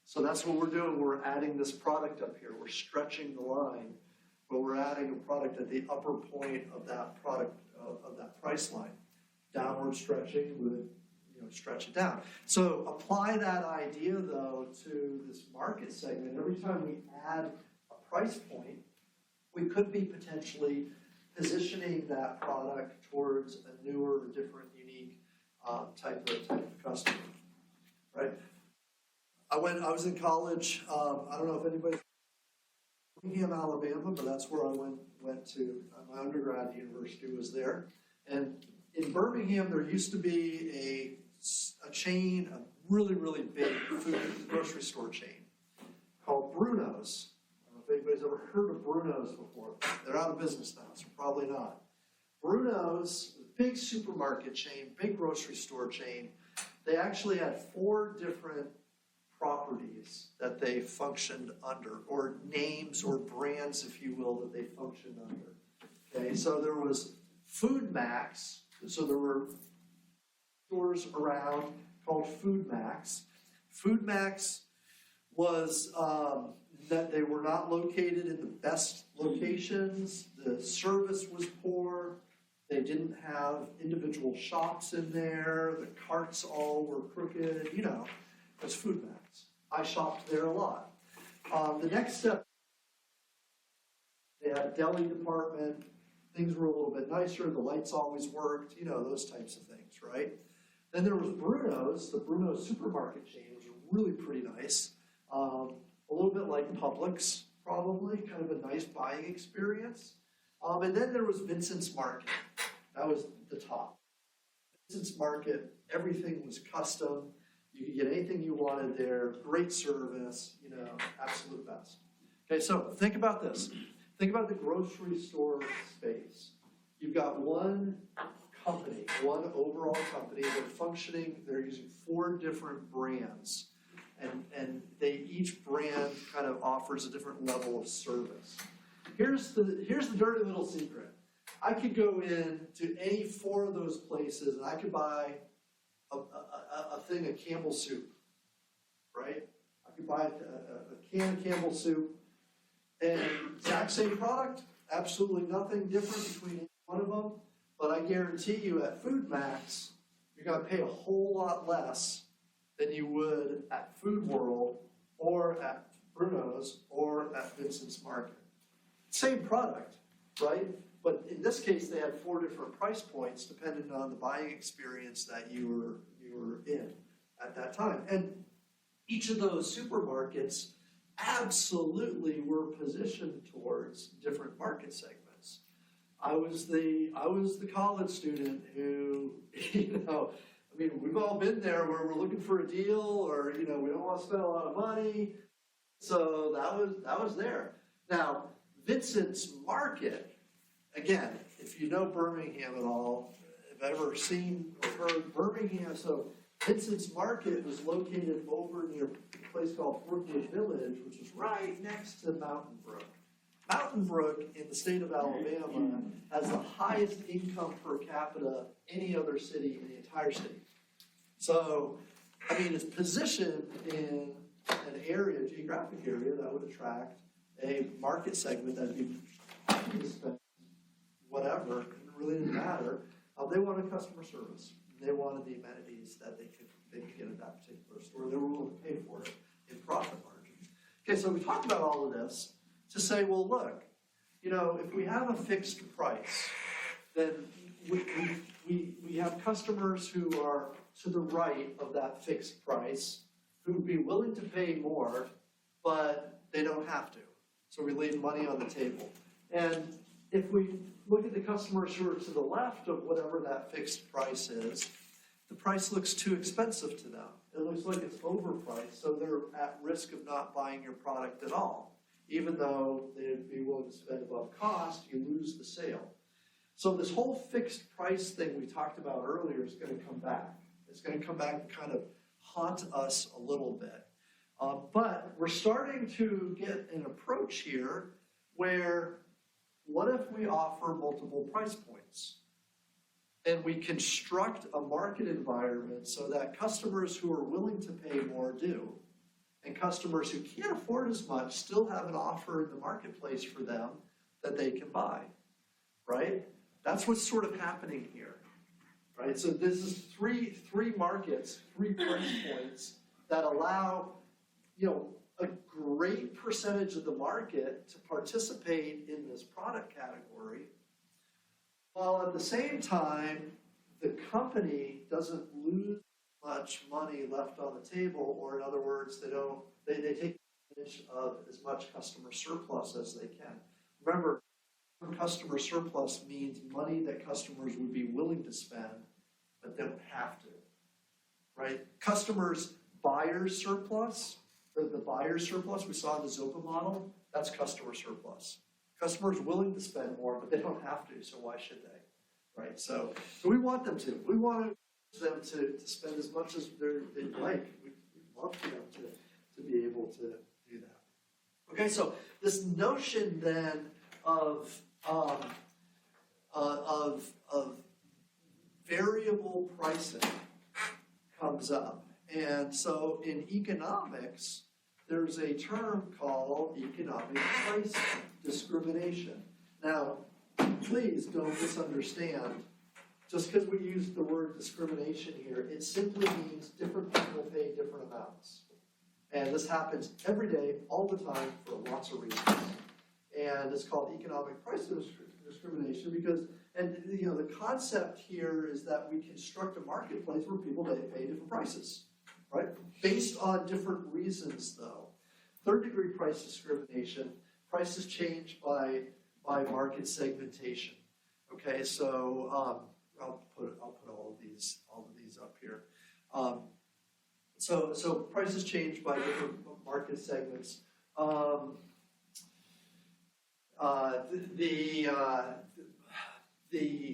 So that's what we're doing. We're adding this product up here. We're stretching the line, but we're adding a product at the upper point of that product, of that price line. Downward stretching would, stretch it down. So apply that idea, though, to this market segment. Every time we add a price point, we could be potentially positioning that product towards a newer, different, unique type of customer, right? I was in college. I don't know if anybody's Birmingham, Alabama, but that's where I went to. My undergrad university was there, and in Birmingham there used to be a chain, a really, really big food grocery store chain called Bruno's. I don't know if anybody's ever heard of Bruno's before. They're out of business now, so probably not. Bruno's, big supermarket chain, big grocery store chain, they actually had 4 different properties that they functioned under, or names or brands, if you will, that they functioned under. Okay, so there was Food Max, so there were stores around called Food Max. Food Max was that they were not located in the best locations. The service was poor. They didn't have individual shops in there. The carts all were crooked. It was Food Max. I shopped there a lot. The next step, they had a deli department. Things were a little bit nicer. The lights always worked. Those types of things, right? Then there was Bruno's. The Bruno's supermarket chain was really pretty nice. A little bit like Publix, probably, kind of a nice buying experience. And then there was Vincent's Market. That was the top. Vincent's Market, everything was custom. You could get anything you wanted there. Great service, absolute best. Okay, so think about this. Think about the grocery store space. You've got one company, one overall company. They're using 4 different brands. And each brand kind of offers a different level of service. Here's the dirty little secret. I could go in to any 4 of those places and I could buy a thing of Campbell soup, right? I could buy a can of Campbell soup, and exact same product, absolutely nothing different between each one of them. But I guarantee you at Food Max, you're going to pay a whole lot less than you would at Food World or at Bruno's or at Vincent's Market. Same product, right? But in this case, they had 4 different price points depending on the buying experience that you were in at that time. And each of those supermarkets absolutely were positioned towards different market segments. I was the college student who, we've all been there where we're looking for a deal, or we don't want to spend a lot of money. So that was there. Now, Vincent's Market again, if you know Birmingham at all, if ever seen or heard Birmingham, so Vincent's Market was located over near a place called Brookwood Village, which is right next to Mountain Brook. Mountain Brook in the state of Alabama has the highest income per capita any other city in the entire state. So, I mean, it's positioned in an area, geographic area that would attract a market segment that'd be whatever, it really didn't matter. They wanted customer service. They wanted the amenities that they could get at that particular store. They were willing to pay for it in profit margins. Okay, so we talked about all of this to say, well, look, you know, if we have a fixed price, then we have customers who are to the right of that fixed price who would be willing to pay more, but they don't have to. So we leave money on the table. And if we look at the customers who are to the left of whatever that fixed price is, the price looks too expensive to them. It looks like it's overpriced, so they're at risk of not buying your product at all. Even though they'd be willing to spend above cost, you lose the sale. So this whole fixed price thing we talked about earlier is going to come back. It's going to come back and kind of haunt us a little bit. But we're starting to get an approach here where what if we offer multiple price points? And we construct a market environment so that customers who are willing to pay more do. And customers who can't afford as much still have an offer in the marketplace for them that they can buy, right? That's what's sort of happening here, right? So this is three markets, 3 price points that allow, you know, a great percentage of the market to participate in this product category, while at the same time, the company doesn't lose much money left on the table, or in other words, they take advantage of as much customer surplus as they can. Remember, customer surplus means money that customers would be willing to spend, but they don't have to, right? Customers' buyer's surplus, the buyer's surplus we saw in the Zopa model, that's customer surplus. Customers willing to spend more, but they don't have to, so why should they, right? So we want them to. We want them to spend as much as they'd like. We'd love for them to be able to do that. Okay, so this notion then of variable pricing comes up. And so in economics, there's a term called economic price discrimination. Now, please don't misunderstand. Just because we use the word discrimination here, it simply means different people pay different amounts. And this happens every day, all the time, for lots of reasons. And it's called economic price discrimination because, and you know, the concept here is that we construct a marketplace where people pay different prices, right? Based on different reasons, though. Third-degree price discrimination, prices change by market segmentation. Okay, so I'll put all of these up here. So prices change by different market segments. The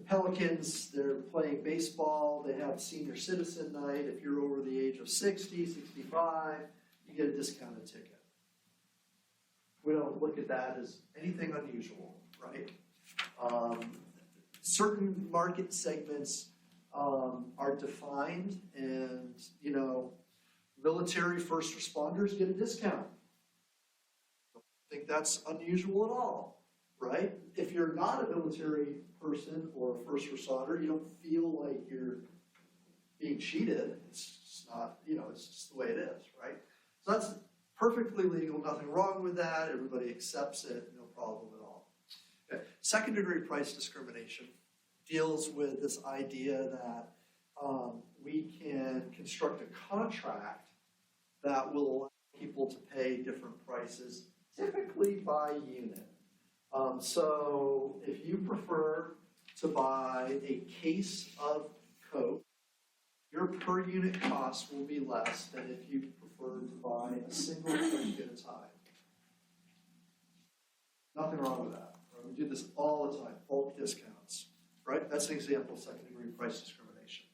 Pelicans, they're playing baseball, they have senior citizen night. If you're over the age of 60, 65, you get a discounted ticket. We don't look at that as anything unusual, right? Certain market segments are defined, and, you know, military first responders get a discount. I don't think that's unusual at all, right? If you're not a military person or a first responder, you don't feel like you're being cheated. It's just not, you know, it's just the way it is, right? So that's perfectly legal, nothing wrong with that. Everybody accepts it, no problem at all. Okay. Second degree price discrimination deals with this idea that we can construct a contract that will allow people to pay different prices, typically by unit. So if you prefer to buy a case of Coke, your per unit cost will be less than if you prefer to buy a single Coke at a time. Nothing wrong with that. Right? We do this all the time, bulk discounts, right? That's an example of second-degree price discrimination.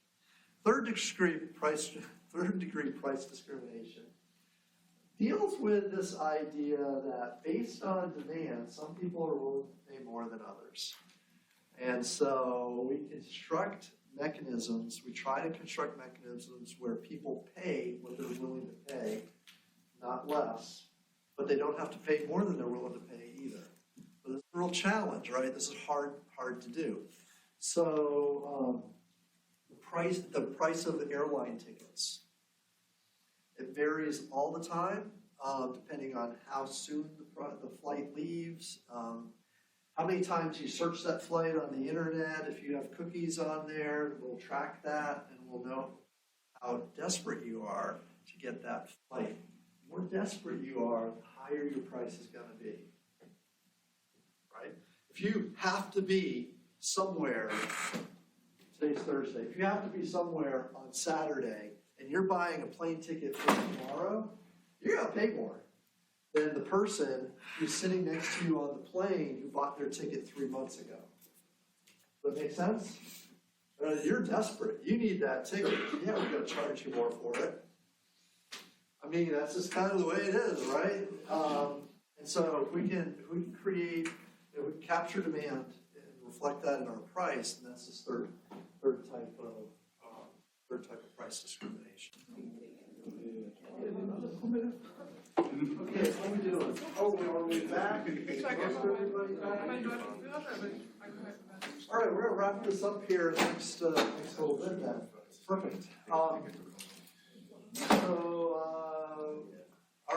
Third-degree price discrimination deals with this idea that based on demand, some people are willing to pay more than others. And so we construct mechanisms, we try to construct mechanisms where people pay what they're willing to pay, not less, but they don't have to pay more than they're willing to pay either. But it's a real challenge, right? This is hard to do. So the price of the airline tickets, it varies all the time, depending on how soon the flight leaves, how many times you search that flight on the internet. If you have cookies on there, we'll track that and we'll know how desperate you are to get that flight. The more desperate you are, the higher your price is going to be, right? If you have to be somewhere, today's Thursday, if you have to be somewhere on Saturday and you're buying a plane ticket for tomorrow, you're going to pay more than the person who's sitting next to you on the plane who bought their ticket 3 months ago. Does that make sense? You're desperate. You need that ticket. Yeah, we're going to charge you more for it. I mean, that's just kind of the way it is, right? And so if we can create, if we can capture demand and reflect that in our price, and that's this third type of price discrimination. Okay, how are we doing? Oh, are we back? All right, we're gonna wrap this up here next little bit then. Perfect. All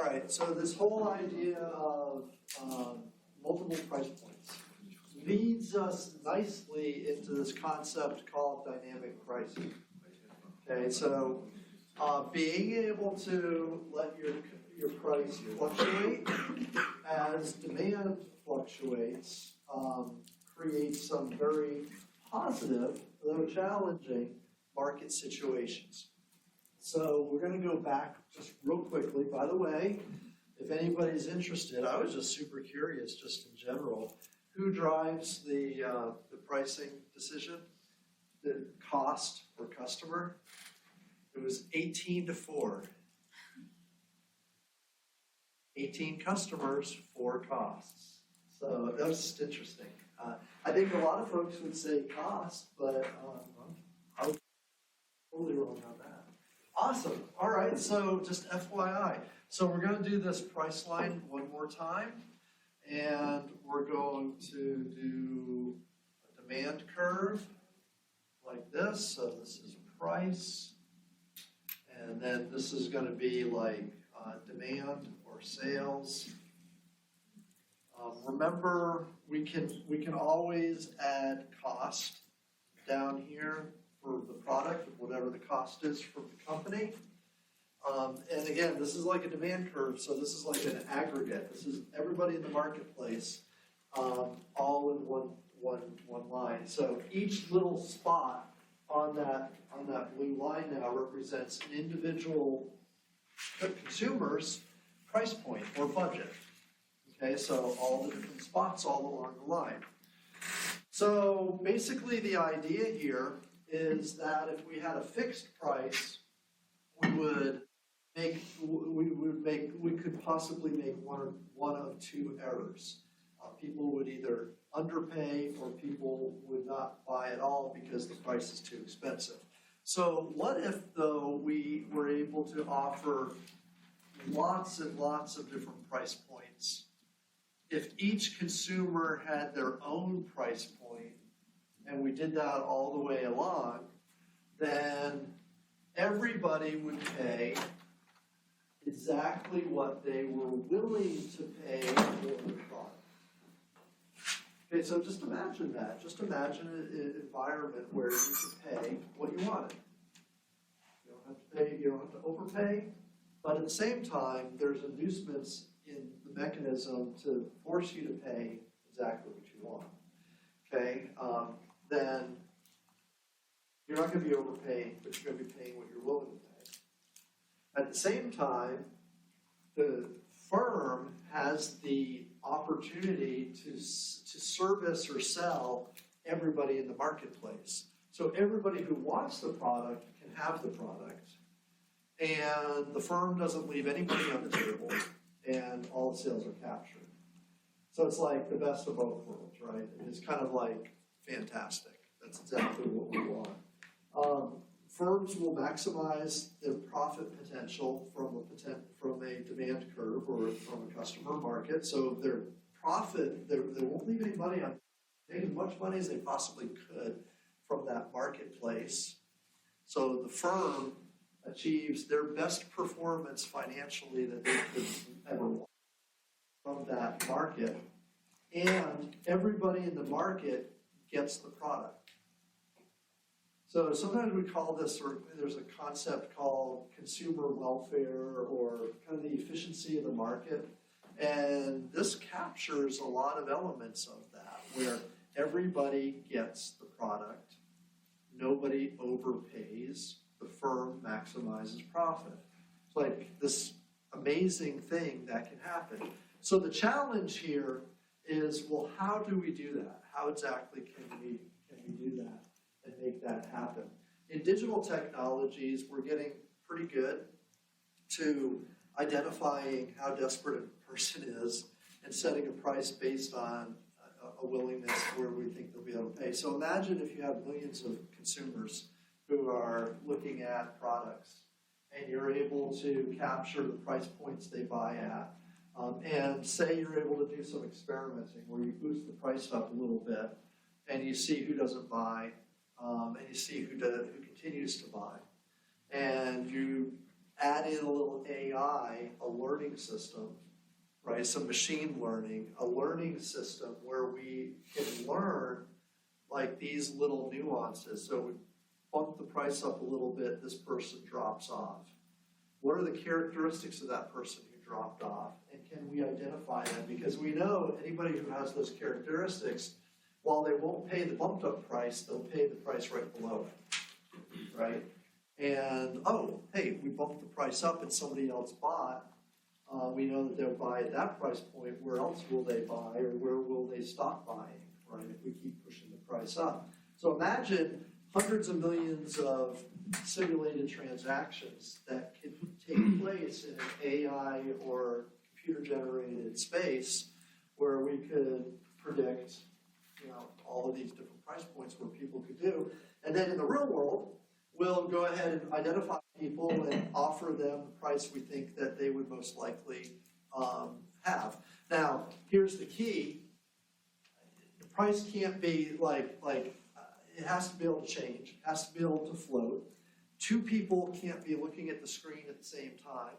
right, so this whole idea of multiple price points leads us nicely into this concept called dynamic pricing. Okay, so being able to let your price fluctuate as demand fluctuates creates some very positive, though challenging, market situations. So we're going to go back just real quickly. By the way, if anybody's interested, I was just super curious just in general, who drives the pricing decision? The cost or customer? It was 18-4. 18 customers, 4 costs. So that was just interesting. I think a lot of folks would say cost, but I was totally wrong on that. Awesome. All right, so just FYI. So we're going to do this price line one more time, and we're going to do a demand curve like this. So this is price, and then this is going to be like demand or sales. Remember, we can always add cost down here for the product, whatever the cost is for the company. And again, this is like a demand curve, so this is like an aggregate. This is everybody in the marketplace, all in one line. So each little spot on that blue line now represents an individual consumer's price point or budget. Okay, so all the different spots all along the line. So basically the idea here is that if we had a fixed price, we could possibly make one of 2 errors. People would either underpay or people would not buy at all because the price is too expensive. So what if, though, we were able to offer lots and lots of different price points? If each consumer had their own price point, and we did that all the way along, then everybody would pay exactly what they were willing to pay for the product. Okay, so just imagine that. Just imagine an environment where you could pay what you wanted. You don't have to pay, you don't have to overpay, but at the same time, there's inducements in the mechanism to force you to pay exactly what you want. Okay, then you're not going to be overpaying, but you're going to be paying what you're willing to pay. At the same time, the firm has the opportunity to service or sell everybody in the marketplace. So everybody who wants the product can have the product, and the firm doesn't leave any money on the table, and all the sales are captured. So it's like the best of both worlds, right? It's kind of like fantastic. That's exactly what we want. Firms will maximize their profit potential from a demand curve or from a customer market. So their profit, they won't leave any money on, make as much money as they possibly could from that marketplace. So the firm achieves their best performance financially that they could ever want from that market, and everybody in the market gets the product. So sometimes we call this, or there's a concept called consumer welfare, or kind of the efficiency of the market, and this captures a lot of elements of that, where everybody gets the product, nobody overpays, the firm maximizes profit. It's like this amazing thing that can happen. So the challenge here is, well, how do we do that? How exactly can we do that and make that happen? In digital technologies, we're getting pretty good to identifying how desperate a person is and setting a price based on a willingness where we think they'll be able to pay. So imagine if you have millions of consumers who are looking at products, and you're able to capture the price points they buy at. And say you're able to do some experimenting where you boost the price up a little bit, and you see who doesn't buy, and you see who continues to buy. And you add in a little AI, a learning system, right? Some machine learning, a learning system where we can learn like these little nuances. So we bump the price up a little bit, this person drops off. What are the characteristics of that person who dropped off? And can we identify them? Because we know anybody who has those characteristics, while they won't pay the bumped up price, they'll pay the price right below it, right? And, oh, hey, we bumped the price up and somebody else bought. We know that they'll buy at that price point. Where else will they buy, or where will they stop buying, right, if we keep pushing the price up? So imagine hundreds of millions of simulated transactions that could take place in an AI or computer-generated space where we could predict, all of these different price points where people could do. And then in the real world, we'll go ahead and identify people and offer them the price we think that they would most likely have. Now, here's the key. The price can't be it has to be able to change. It has to be able to float. Two people can't be looking at the screen at the same time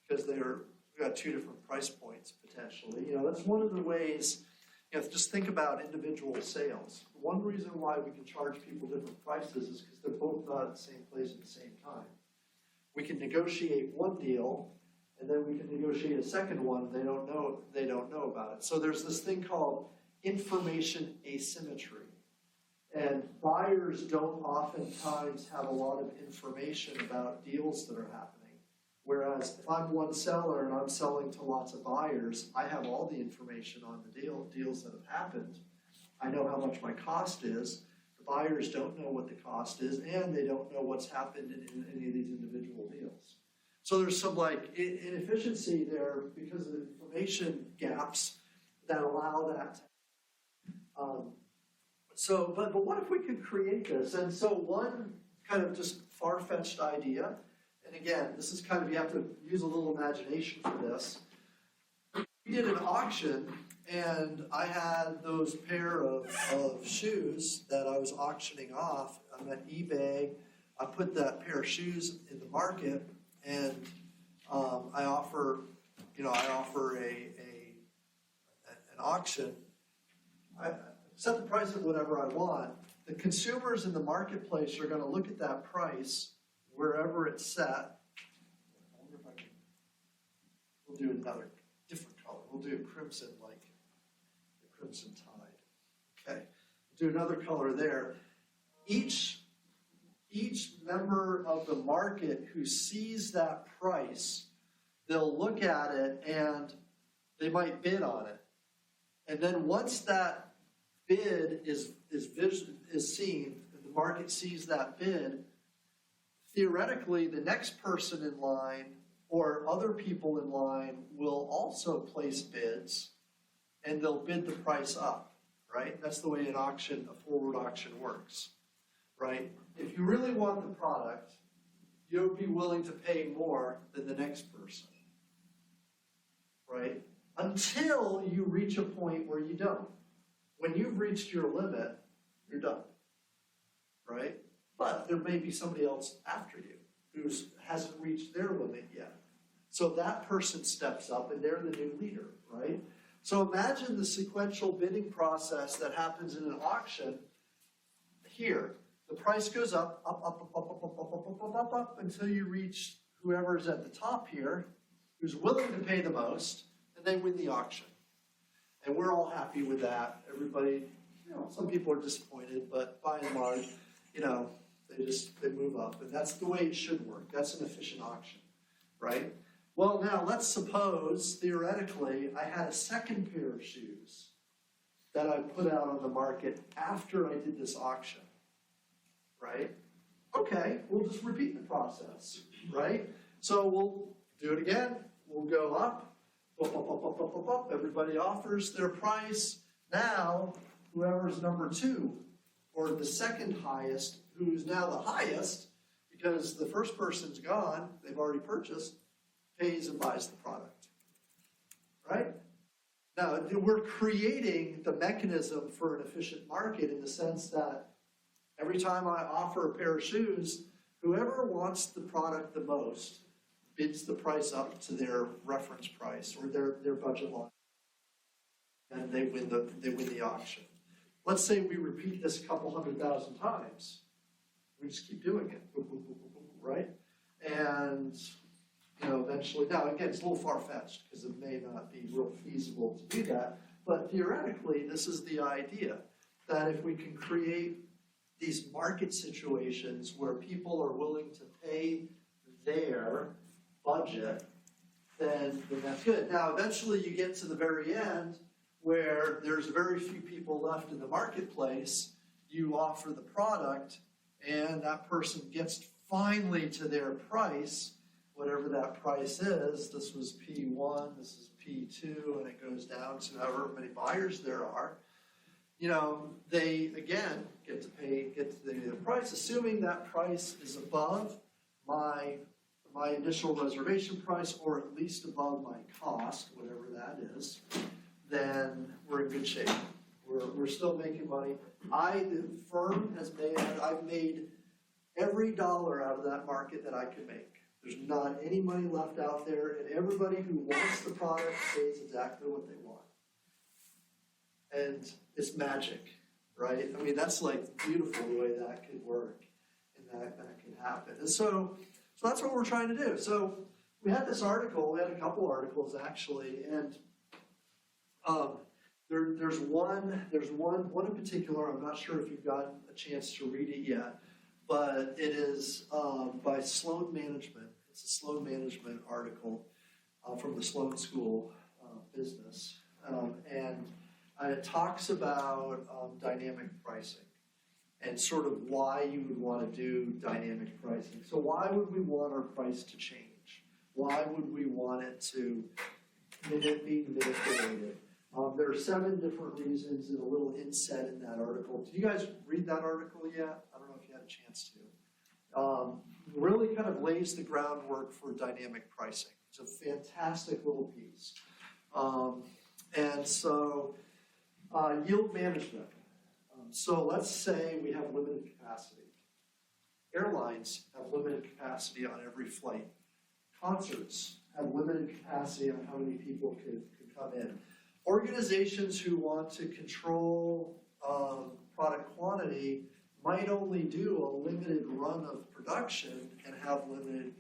because we've got two different price points potentially. That's one of the ways. Just think about individual sales. One reason why we can charge people different prices is because they're both not at the same place at the same time. We can negotiate one deal, and then we can negotiate a second one. They don't know about it. So there's this thing called information asymmetry. And buyers don't oftentimes have a lot of information about deals that are happening. Whereas if I'm one seller and I'm selling to lots of buyers, I have all the information on the deals that have happened. I know how much my cost is. The buyers don't know what the cost is, and they don't know what's happened in any of these individual deals. So there's some inefficiency there because of the information gaps that allow that to happen. But what if we could create this? And so one kind of just far-fetched idea, and again, this is kind of, you have to use a little imagination for this. We did an auction, and I had those pair of shoes that I was auctioning off. I'm at eBay. I put that pair of shoes in the market, and I offer an auction. I set the price at whatever I want. The consumers in the marketplace are going to look at that price wherever it's set. I wonder if I can. We'll do another different color. We'll do crimson, like the Crimson Tide. Okay. We'll do another color there. Each member of the market who sees that price they'll look at it and they might bid on it. And then once that bid is seen, the market sees that bid, theoretically, the next person in line or other people in line will also place bids, and they'll bid the price up, right? That's the way an auction, a forward auction works, right? If you really want the product, you'll be willing to pay more than the next person, right? Until you reach a point where you don't. When you've reached your limit, you're done, right? But there may be somebody else after you who hasn't reached their limit yet. So that person steps up and they're the new leader, right? So imagine the sequential bidding process that happens in an auction here. The price goes up, up, until you reach whoever's at the top here, who's willing to pay the most, and they win the auction. And we're all happy with that. Everybody, some people are disappointed, but by and large, they move up. And that's the way it should work. That's an efficient auction, right? Well, now let's suppose, theoretically, I had a second pair of shoes that I put out on the market after I did this auction, right? Okay, we'll just repeat the process, right? So we'll do it again. We'll go up, up. Everybody offers their price. Now, whoever's number 2, or the second highest, who's now the highest, because the first person's gone, they've already purchased, pays and buys the product, right? Now, we're creating the mechanism for an efficient market in the sense that every time I offer a pair of shoes, whoever wants the product the most bids the price up to their reference price or their budget line, and they win the auction. Let's say we repeat this a couple 100,000 times. We just keep doing it, right? And eventually, now again, it's a little far-fetched because it may not be real feasible to do that, but theoretically, this is the idea, that if we can create these market situations where people are willing to pay their budget, then that's good. Now, eventually you get to the very end where there's very few people left in the marketplace, you offer the product, and that person gets finally to their price, whatever that price is. This was P1, this is P2, and it goes down to however many buyers there are. They again get to the price, assuming that price is above my initial reservation price, or at least above my cost, whatever that is, then we're in good shape. We're still making money. The firm I've made every dollar out of that market that I could make. There's not any money left out there, and everybody who wants the product pays exactly what they want. And it's magic, right? I mean, that's like beautiful the way that could work and that can happen. And so that's what we're trying to do. So we had this article, we had a couple articles actually, and there's one in particular, I'm not sure if you've gotten a chance to read it yet, but it is by Sloan Management. It's a Sloan Management article from the Sloan School of Business. And it talks about dynamic pricing and sort of why you would want to do dynamic pricing. So why would we want our price to change? Why would we want it to be manipulated? There are 7 different reasons and a little inset in that article. Did you guys read that article yet? I don't know if you had a chance to. Really kind of lays the groundwork for dynamic pricing. It's a fantastic little piece. And so yield management. So let's say we have limited capacity. Airlines have limited capacity on every flight. Concerts have limited capacity on how many people could come in. Organizations who want to control product quantity might only do a limited run of production and have limited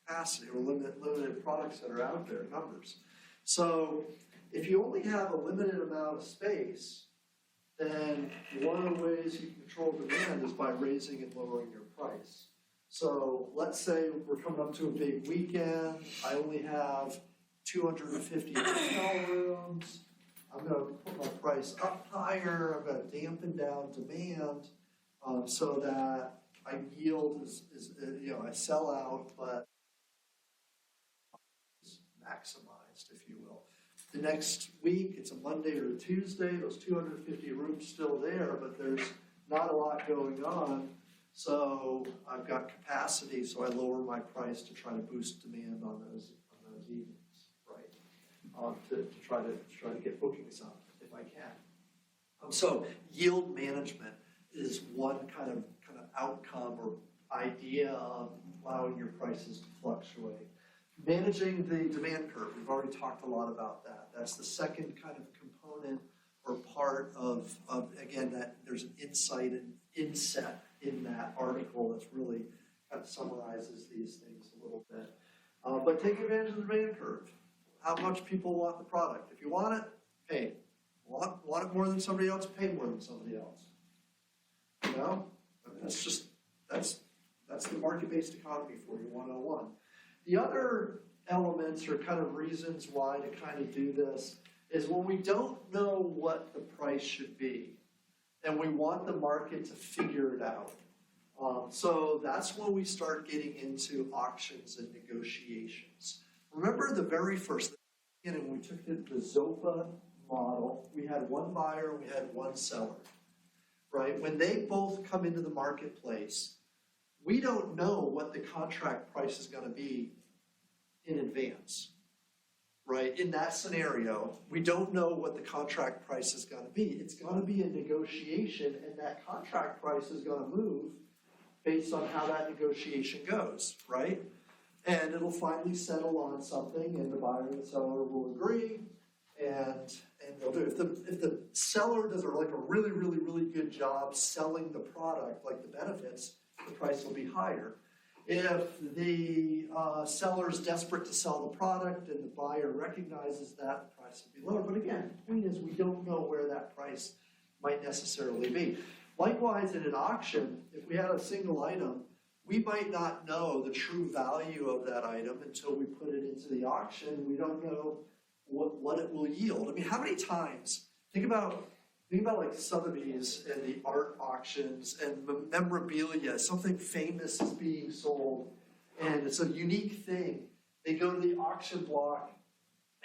capacity or limited products that are out there, numbers. So if you only have a limited amount of space, then one of the ways you control demand is by raising and lowering your price. So let's say we're coming up to a big weekend, I only have 250 hotel rooms. I'm gonna put my price up higher, I'm gonna dampen down demand, so that I yield is, I sell out, but is maximized, if you will. The next week, it's a Monday or a Tuesday, those 250 rooms still there, but there's not a lot going on. So I've got capacity, so I lower my price to try to boost demand on those evenings, right? To try to get bookings up if I can. So yield management is one kind of outcome or idea of allowing your prices to fluctuate. Managing the demand curve, we've already talked a lot about that. That's the second kind of component or part of again, that there's an insight and inset in that article that's really kind of summarizes these things a little bit. But take advantage of the demand curve. How much people want the product. If you want it, pay. Want it more than somebody else, pay more than somebody else. You know? I mean, that's the market-based economy for you, 101. The other elements or kind of reasons why to kind of do this is when we don't know what the price should be, and we want the market to figure it out. So that's when we start getting into auctions and negotiations. Remember the very first thing, and we took the Zopa model, we had one buyer, we had one seller, right? When they both come into the marketplace, we don't know what the contract price is gonna be in advance, right? In that scenario, we don't know what the contract price is gonna be. It's gonna be a negotiation, and that contract price is gonna move based on how that negotiation goes, right? And it'll finally settle on something, and the buyer and the seller will agree, and they'll do it. If the seller does a really, really, really good job selling the product, like the benefits, the price will be higher. If the seller's desperate to sell the product and the buyer recognizes that, the price will be lower. But again, the point is we don't know where that price might necessarily be. Likewise, in an auction, if we had a single item, we might not know the true value of that item until we put it into the auction. We don't know what it will yield. I mean, how many times, think about like Sotheby's and the art auctions and memorabilia, something famous is being sold and it's a unique thing. They go to the auction block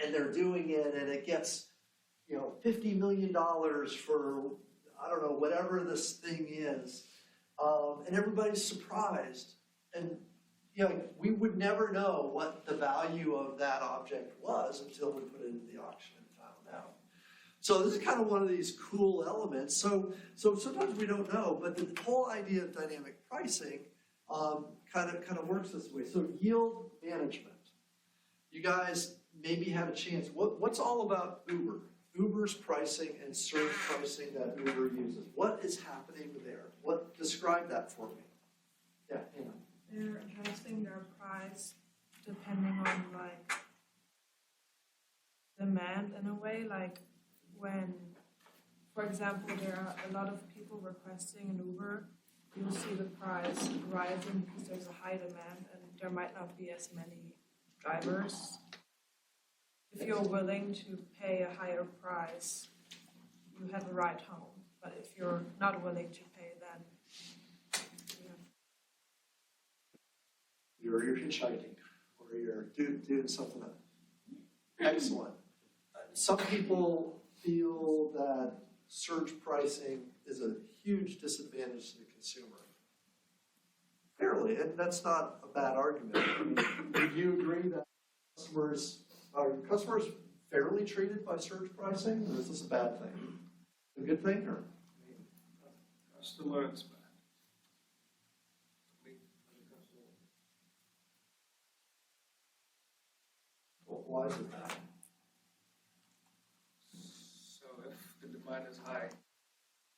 and they're doing it and it gets, $50 million for, I don't know, whatever this thing is. And everybody's surprised. And we would never know what the value of that object was until we put it into the auction and found out. So this is kind of one of these cool elements. So sometimes we don't know, but the whole idea of dynamic pricing kind of works this way. So yield management. You guys maybe have a chance. What's all about Uber? Uber's pricing and surge pricing that Uber uses. What is happening there? Describe that for me. Yeah, Hannah. They're adjusting their price depending on demand in a way, when, for example, there are a lot of people requesting an Uber, you'll see the price rising because there's a high demand and there might not be as many drivers. If you're willing to pay a higher price, you have a ride home. But if you're not willing to pay, then You're hitchhiking or you're doing something else. Excellent. Some people feel that surge pricing is a huge disadvantage to the consumer. Fairly, and that's not a bad argument. I mean, would you agree that are customers fairly treated by surge pricing, or is this a bad thing? A good thing, or? Customer is bad. Well, why is it bad? So if the demand is high,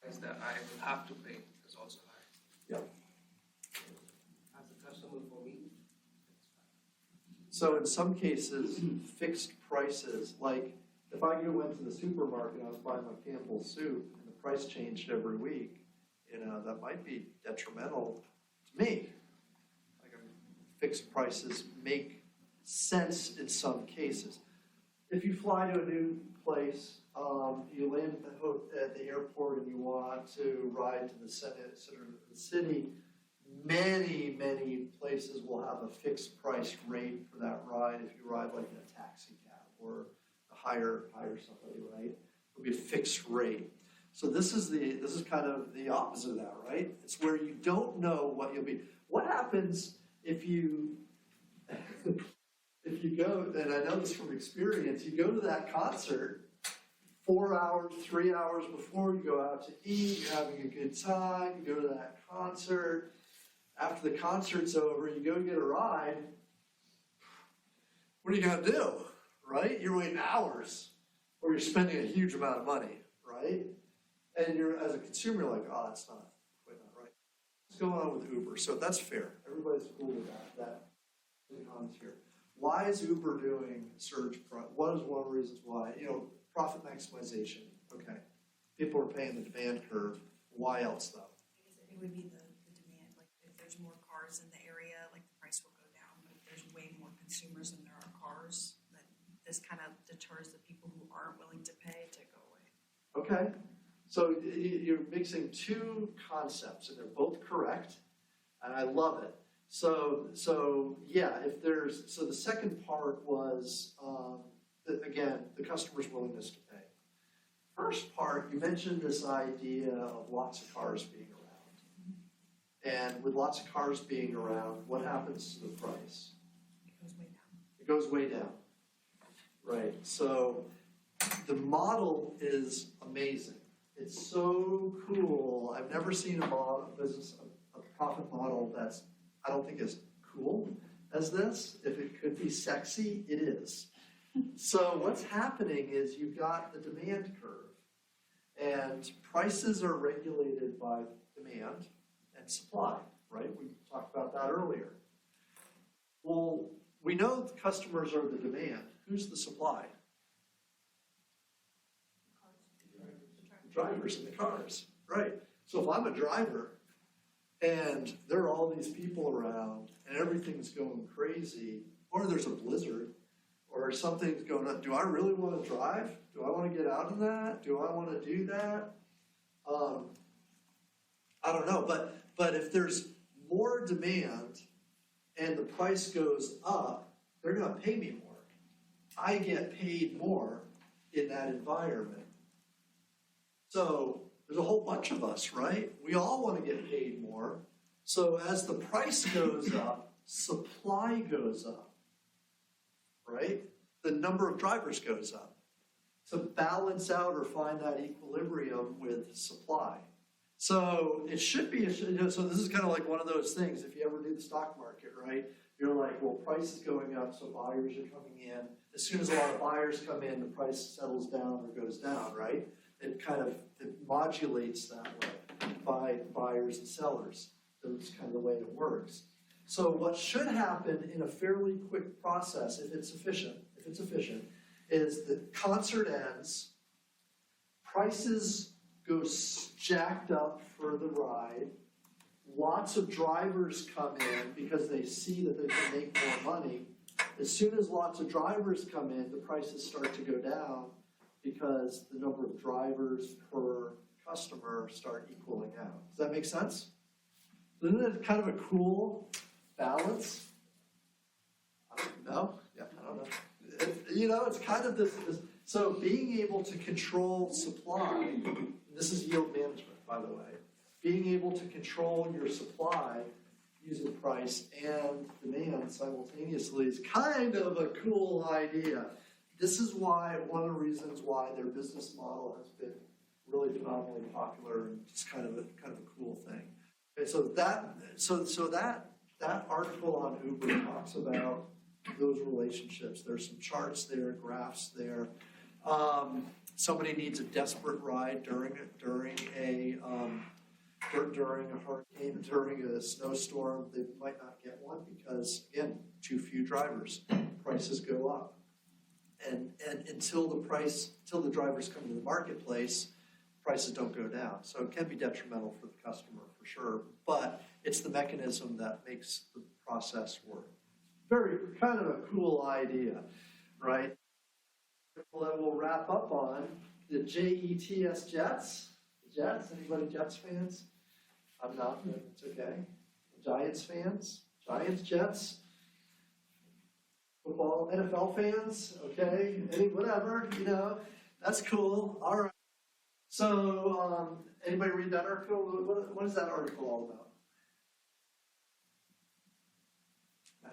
is that I will have to pay is also high. Yep. As a customer for me, So in some cases, fixed prices, like if I went to the supermarket and I was buying my Campbell's soup and the price changed every week, that might be detrimental to me. fixed prices make sense in some cases. If you fly to a new place, you land at the airport and you want to ride to the center of the city, many places will have a fixed price rate for that ride. If you ride like in a taxi cab or hire somebody, right? It'll be a fixed rate. So this is kind of the opposite of that, right? It's where you don't know what you'll be. What happens if you go, and I know this from experience, you go to that concert 4 hours, 3 hours before you go out to eat, you're having a good time, you go to that concert. After the concert's over, you go get a ride. What are you going to do, right? You're waiting hours, or you're spending a huge amount of money, right? And you're, as a consumer, you're like, oh, that's not quite not right. What's going on with Uber? So that's fair. Everybody's cool with that cons here. Why is Uber doing surge price? What is one of the reasons why? Profit maximization. Okay. People are paying the demand curve. Why else, though? It would be the demand. Like, if there's more cars in the area, like, the price will go down. But if there's way more consumers than there are cars, then this kind of deters the people who aren't willing to pay to go away. Okay. So you're mixing two concepts, and they're both correct, and I love it. So yeah, so the second part was, again, the customer's willingness to pay. First part, you mentioned this idea of lots of cars being around. And with lots of cars being around, what happens to the price? It goes way down. It goes way down. Right. So the model is amazing. It's so cool. I've never seen a profit model that's, I don't think, as cool as this. If it could be sexy, it is. So what's happening is you've got the demand curve, and prices are regulated by demand and supply, right? We talked about that earlier. Well, we know the customers are the demand. Who's the supply? The drivers in the cars, right? So if I'm a driver and there are all these people around and everything's going crazy, or there's a blizzard, or something's going on, do I really want to drive? Do I want to get out of that? Do I want to do that? I don't know, but if there's more demand and the price goes up, they're going to pay me more. I get paid more in that environment. So there's a whole bunch of us, right? We all want to get paid more. So as the price goes up, supply goes up, right? The number of drivers goes up to balance out or find that equilibrium with supply. So it should be, so this is kind of like one of those things, if you ever do the stock market, right? You're like, well, price is going up, so buyers are coming in. As soon as a lot of buyers come in, the price settles down or goes down, right? It modulates that way by buyers and sellers. That's kind of the way it works. So what should happen in a fairly quick process, if it's efficient, is the concert ends, prices go jacked up for the ride, lots of drivers come in because they see that they can make more money. As soon as lots of drivers come in, the prices start to go down because the number of drivers per customer start equaling out. Does that make sense? Isn't it kind of a cool balance? I don't know. Yeah, I don't know. It's kind of this. So being able to control supply, this is yield management, by the way. Being able to control your supply using price and demand simultaneously is kind of a cool idea. This is why, one of the reasons why their business model has been really phenomenally popular and just kind of a cool thing. Okay, so that article on Uber talks about those relationships. There's some charts there, graphs there. Somebody needs a desperate ride during a hurricane, during a snowstorm. They might not get one because, again, too few drivers. Prices go up. And until the drivers come to the marketplace, prices don't go down. So it can be detrimental for the customer for sure, but it's the mechanism that makes the process work. Very, kind of a cool idea, right? Well, then we'll wrap up on the JETS Jets. Jets, anybody Jets fans? I'm not, but it's okay. Giants fans? Giants, Jets? Football, NFL fans? Okay, any, whatever, you know, that's cool. All right. So, anybody read that article? What is that article all about?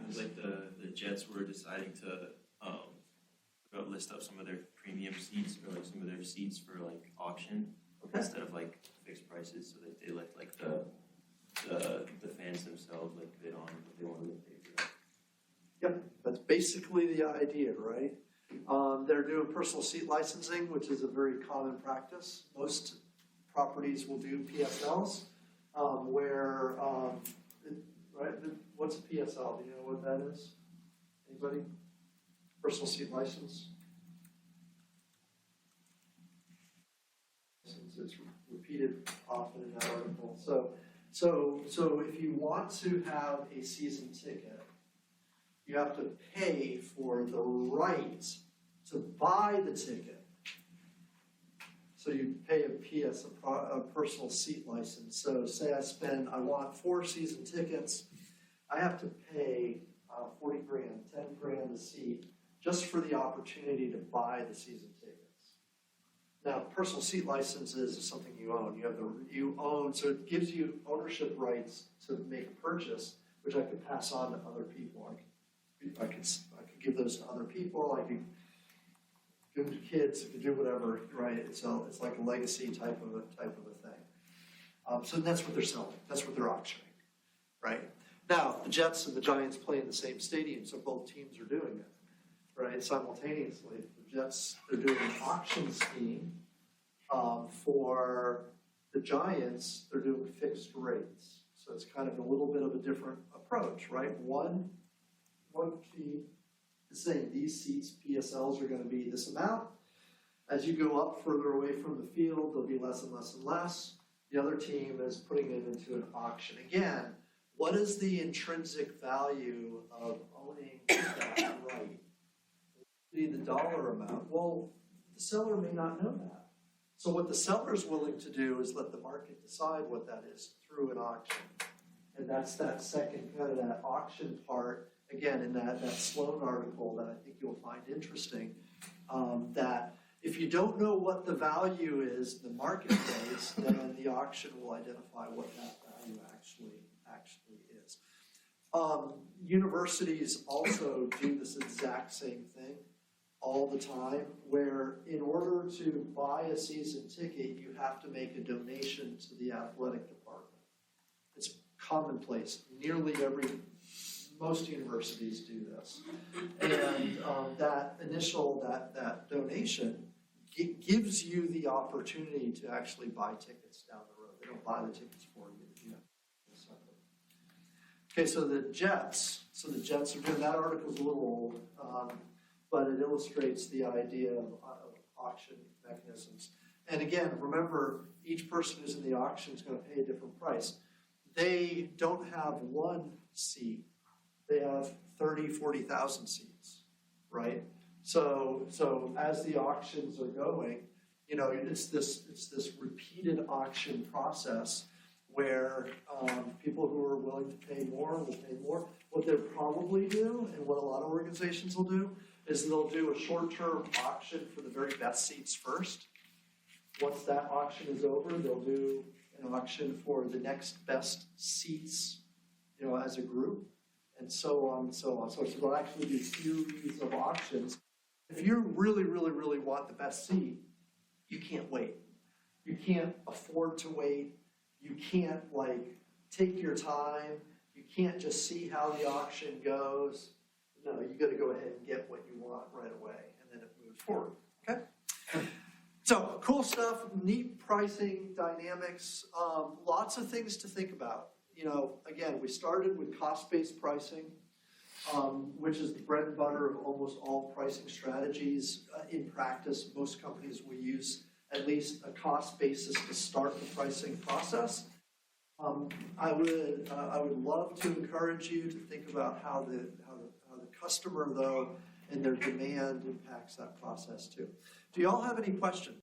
It was like the Jets were deciding to list up some of their premium seats or like some of their seats for like auction instead of like fixed prices, so that they let like the fans themselves like bid on what they wanted to pay for. Yep, that's basically the idea, right? They're doing personal seat licensing, which is a very common practice. Most properties will do PSLs, where, right, what's a PSL? Do you know what that is? Anybody? Personal seat license? It's repeated often in that article. So if you want to have a season ticket, you have to pay for the right to buy the ticket. So you pay a personal seat license. So say I want 4 season tickets, I have to pay 40 grand, 10 grand a seat, just for the opportunity to buy the season tickets. Now, personal seat licenses is something you own. You own, so it gives you ownership rights to make a purchase, which I could pass on to other people. I could give those to other people. I could give them to kids. I could do whatever, right? So it's like a legacy type of a thing. So that's what they're selling. That's what they're auctioning, right? Now, the Jets and the Giants play in the same stadium, so both teams are doing it, right? Simultaneously, the Jets, they're doing an auction scheme. For the Giants, they're doing fixed rates. So it's kind of a little bit of a different approach, right? One team is saying these seats, PSLs, are going to be this amount. As you go up further away from the field, there'll be less and less and less. The other team is putting it into an auction. Again, what is the intrinsic value of owning that right? The dollar amount. Well, the seller may not know that. So what the seller's willing to do is let the market decide what that is through an auction. And that's that second kind of that auction part, again, in that Sloan article that I think you'll find interesting, that if you don't know what the value is in the marketplace, then the auction will identify what that value actually is. Universities also do this exact same thing all the time, where in order to buy a season ticket, you have to make a donation to the athletic department. It's commonplace. Most universities do this. And that initial, that donation gives you the opportunity to actually buy tickets down the road. They don't buy the tickets for you. Okay, so the Jets are doing, that article's a little old, but it illustrates the idea of auction mechanisms. And again, remember, each person who's in the auction is going to pay a different price. They don't have one seat. They have 30, 40,000 seats, right? So as the auctions are going, it's this repeated auction process where people who are willing to pay more will pay more. What they'll probably do, and what a lot of organizations will do, is they'll do a short-term auction for the very best seats first. Once that auction is over, they'll do an auction for the next best seats, as a group, and so on and so on. So they'll actually do series of auctions. If you really, really, really want the best seat, you can't wait. You can't afford to wait. You can't, take your time. You can't just see how the auction goes. No, you got to go ahead and get what you want right away, and then it moves forward, okay? So, cool stuff, neat pricing dynamics, lots of things to think about. Again, we started with cost-based pricing, which is the bread and butter of almost all pricing strategies. In practice, most companies will use at least a cost basis to start the pricing process. I would love to encourage you to think about how the customer though and their demand impacts that process too. Do y'all have any questions?